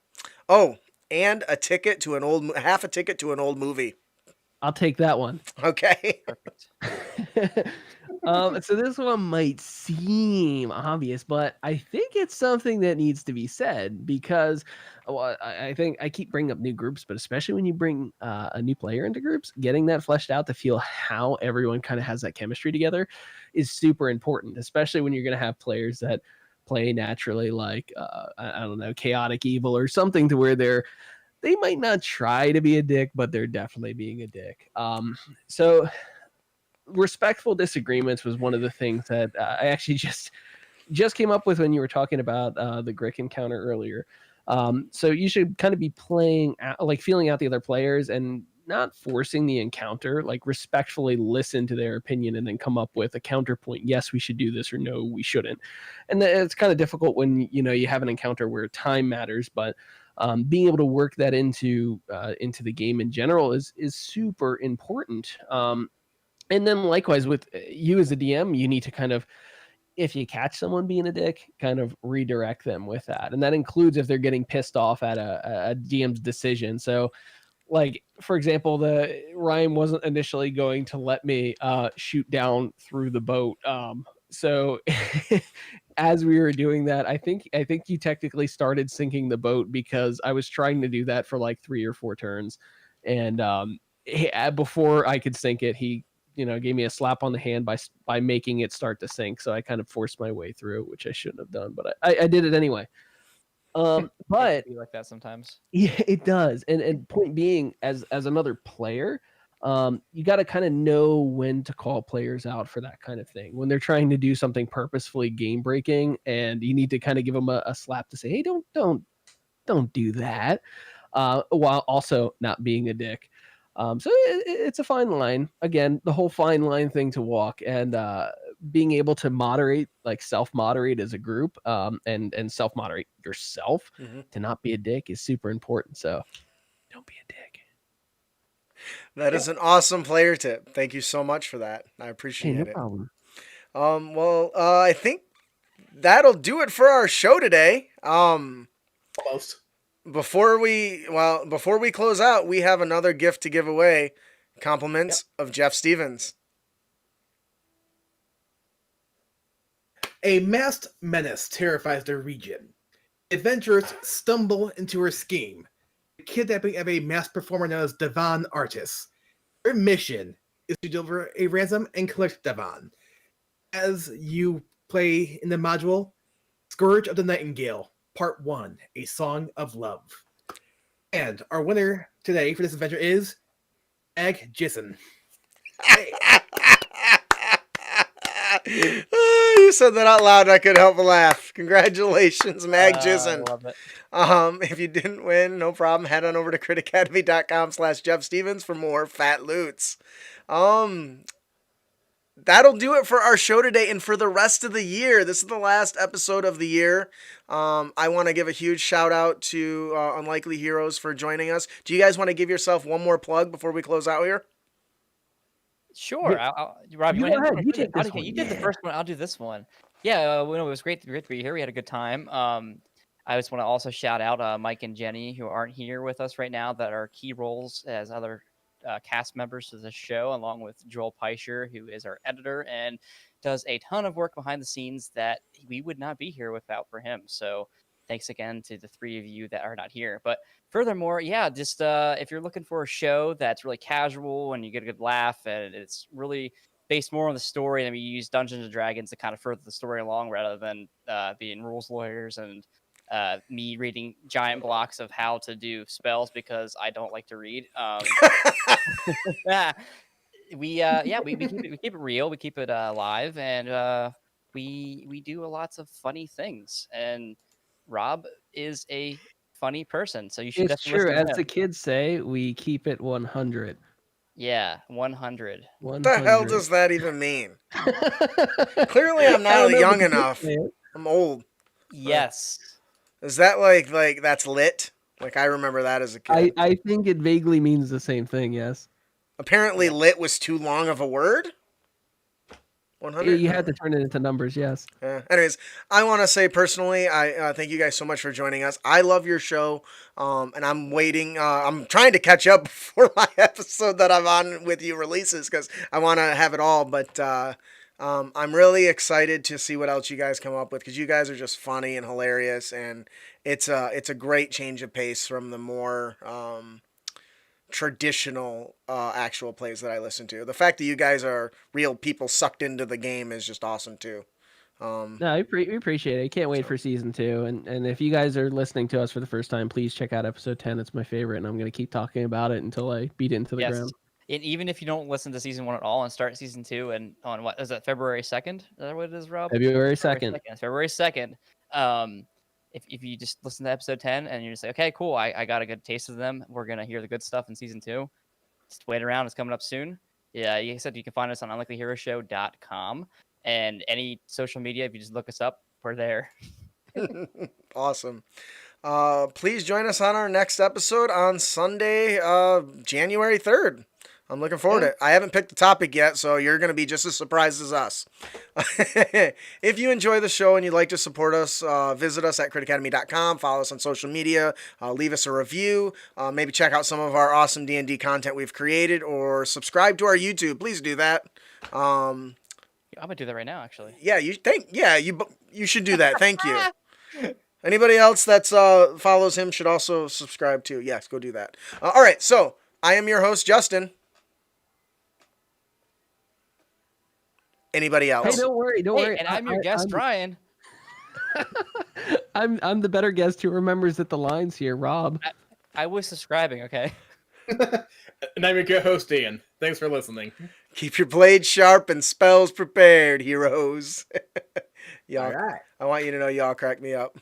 Oh, and a ticket to half a ticket to an old movie. I'll take that one. Okay. So this one might seem obvious, but I think it's something that needs to be said because I think I keep bringing up new groups, but especially when you bring a new player into groups, getting that fleshed out to feel how everyone kind of has that chemistry together is super important, especially when you're going to have players that play naturally like, I don't know, chaotic evil or something to where they might not try to be a dick, but they're definitely being a dick. So respectful disagreements was one of the things that I actually just came up with when you were talking about the Grick encounter earlier. So you should kind of be playing out, like feeling out the other players and not forcing the encounter, like respectfully listen to their opinion and then come up with a counterpoint. Yes, we should do this, or no, we shouldn't. And it's kind of difficult when, you have an encounter where time matters, but being able to work that into the game in general is super important. And then likewise with you as a DM, you need to kind of, if you catch someone being a dick, kind of redirect them with that. And that includes if they're getting pissed off at a DM's decision. So like, for example, Ryan wasn't initially going to let me shoot down through the boat. So as we were doing that, I think you technically started sinking the boat because I was trying to do that for like 3 or 4 turns, and before I could sink it, he gave me a slap on the hand by making it start to sink. So I kind of forced my way through, which I shouldn't have done, but I did it anyway. But be like that sometimes. Yeah, it does. And point being, as another player, you got to kind of know when to call players out for that kind of thing when they're trying to do something purposefully game breaking, and you need to kind of give them a slap to say, hey, don't do that, while also not being a dick. So it's a fine line. Again, the whole fine line thing to walk, and being able to moderate, like self-moderate as a group, and self-moderate yourself to not be a dick is super important. So don't be a dick. That is an awesome player tip. Thank you so much for that. I appreciate Hey, no it. problem. Well, I think that'll do it for our show today. Almost. Before we close out, we have another gift to give away. Compliments of Jeff Stevens. A masked menace terrifies the region. Adventurers stumble into her scheme, the kidnapping of a masked performer known as Devon Artis. Her mission is to deliver a ransom and collect Devon. As you play in the module, Scourge of the Nightingale, Part 1, A Song of Love. And our winner today for this adventure is Ag Jison. Hey. You said that out loud. I couldn't help but laugh. Congratulations, Mag Jison. I love it. If you didn't win, no problem. Head on over to critacademy.com/Jeff Stevens for more fat loots. That'll do it for our show today and for the rest of the year. This is the last episode of the year. I want to give a huge shout out to Unlikely Heroes for joining us. Do you guys want to give yourself one more plug before we close out here? Sure. Rob, You you go ahead. You take this okay, one. you did the first one. I'll do this one. Yeah, it was great to be here. We had a good time. I just want to also shout out Mike and Jenny, who aren't here with us right now, that are key roles as other cast members to the show, along with Joel Peischer, who is our editor and does a ton of work behind the scenes that we would not be here without for him. So thanks again to the 3 of you that are not here. But furthermore, yeah, just if you're looking for a show that's really casual and you get a good laugh and it's really based more on the story, and we use Dungeons and Dragons to kind of further the story along rather than being rules lawyers and me reading giant blocks of how to do spells because I don't like to read. We keep it real, we keep it live, and we do lots of funny things. And Rob is a funny person, so you should It's definitely true. listen to As him. the kids say, we keep it 100. Yeah, 100. What the hell does that even mean? Clearly, I'm not young enough. I'm old. Yes. Is that like that's lit? Like I remember that as a kid. I think it vaguely means the same thing. Yes. Apparently, lit was too long of a word. 100. You had to turn it into numbers. Yes. Anyways, I want to say personally, I thank you guys so much for joining us. I love your show, and I'm waiting. I'm trying to catch up before my episode that I'm on with you releases because I want to have it all. But I'm really excited to see what else you guys come up with because you guys are just funny and hilarious, and it's a great change of pace from the more traditional actual plays that I listen to. The fact that you guys are real people sucked into the game is just awesome too. No, we appreciate it. I can't wait for season 2. And if you guys are listening to us for the first time, please check out episode 10. It's my favorite, and I'm going to keep talking about it until I beat it into the ground. And even if you don't listen to season 1 at all and start season 2 and on what is that, February 2nd? Is that what it is, Rob? February 2nd. February 2nd. If you just listen to episode 10 and you just say, okay, cool, I got a good taste of them. We're going to hear the good stuff in season 2. Just wait around. It's coming up soon. Yeah, you said you can find us on unlikelyheroshow.com and any social media. If you just look us up, we're there. Awesome. Please join us on our next episode on Sunday, January 3rd. I'm looking forward to it. I haven't picked the topic yet, so you're going to be just as surprised as us. If you enjoy the show and you'd like to support us, visit us at critacademy.com, follow us on social media, leave us a review, maybe check out some of our awesome D&D content we've created, or subscribe to our YouTube. Please do that. I'm gonna do that right now, actually. Yeah, you should do that. Thank you. Anybody else that's follows him should also subscribe too. Yes, go do that. All right, so I am your host, Justin. Anybody else? Hey, don't worry. And I'm your guest, Ryan. I'm the better guest who remembers that the lines here, Rob. I was subscribing, okay? And I'm your co-host, Ian. Thanks for listening. Keep your blades sharp and spells prepared, heroes. Y'all, All right. I want you to know y'all crack me up.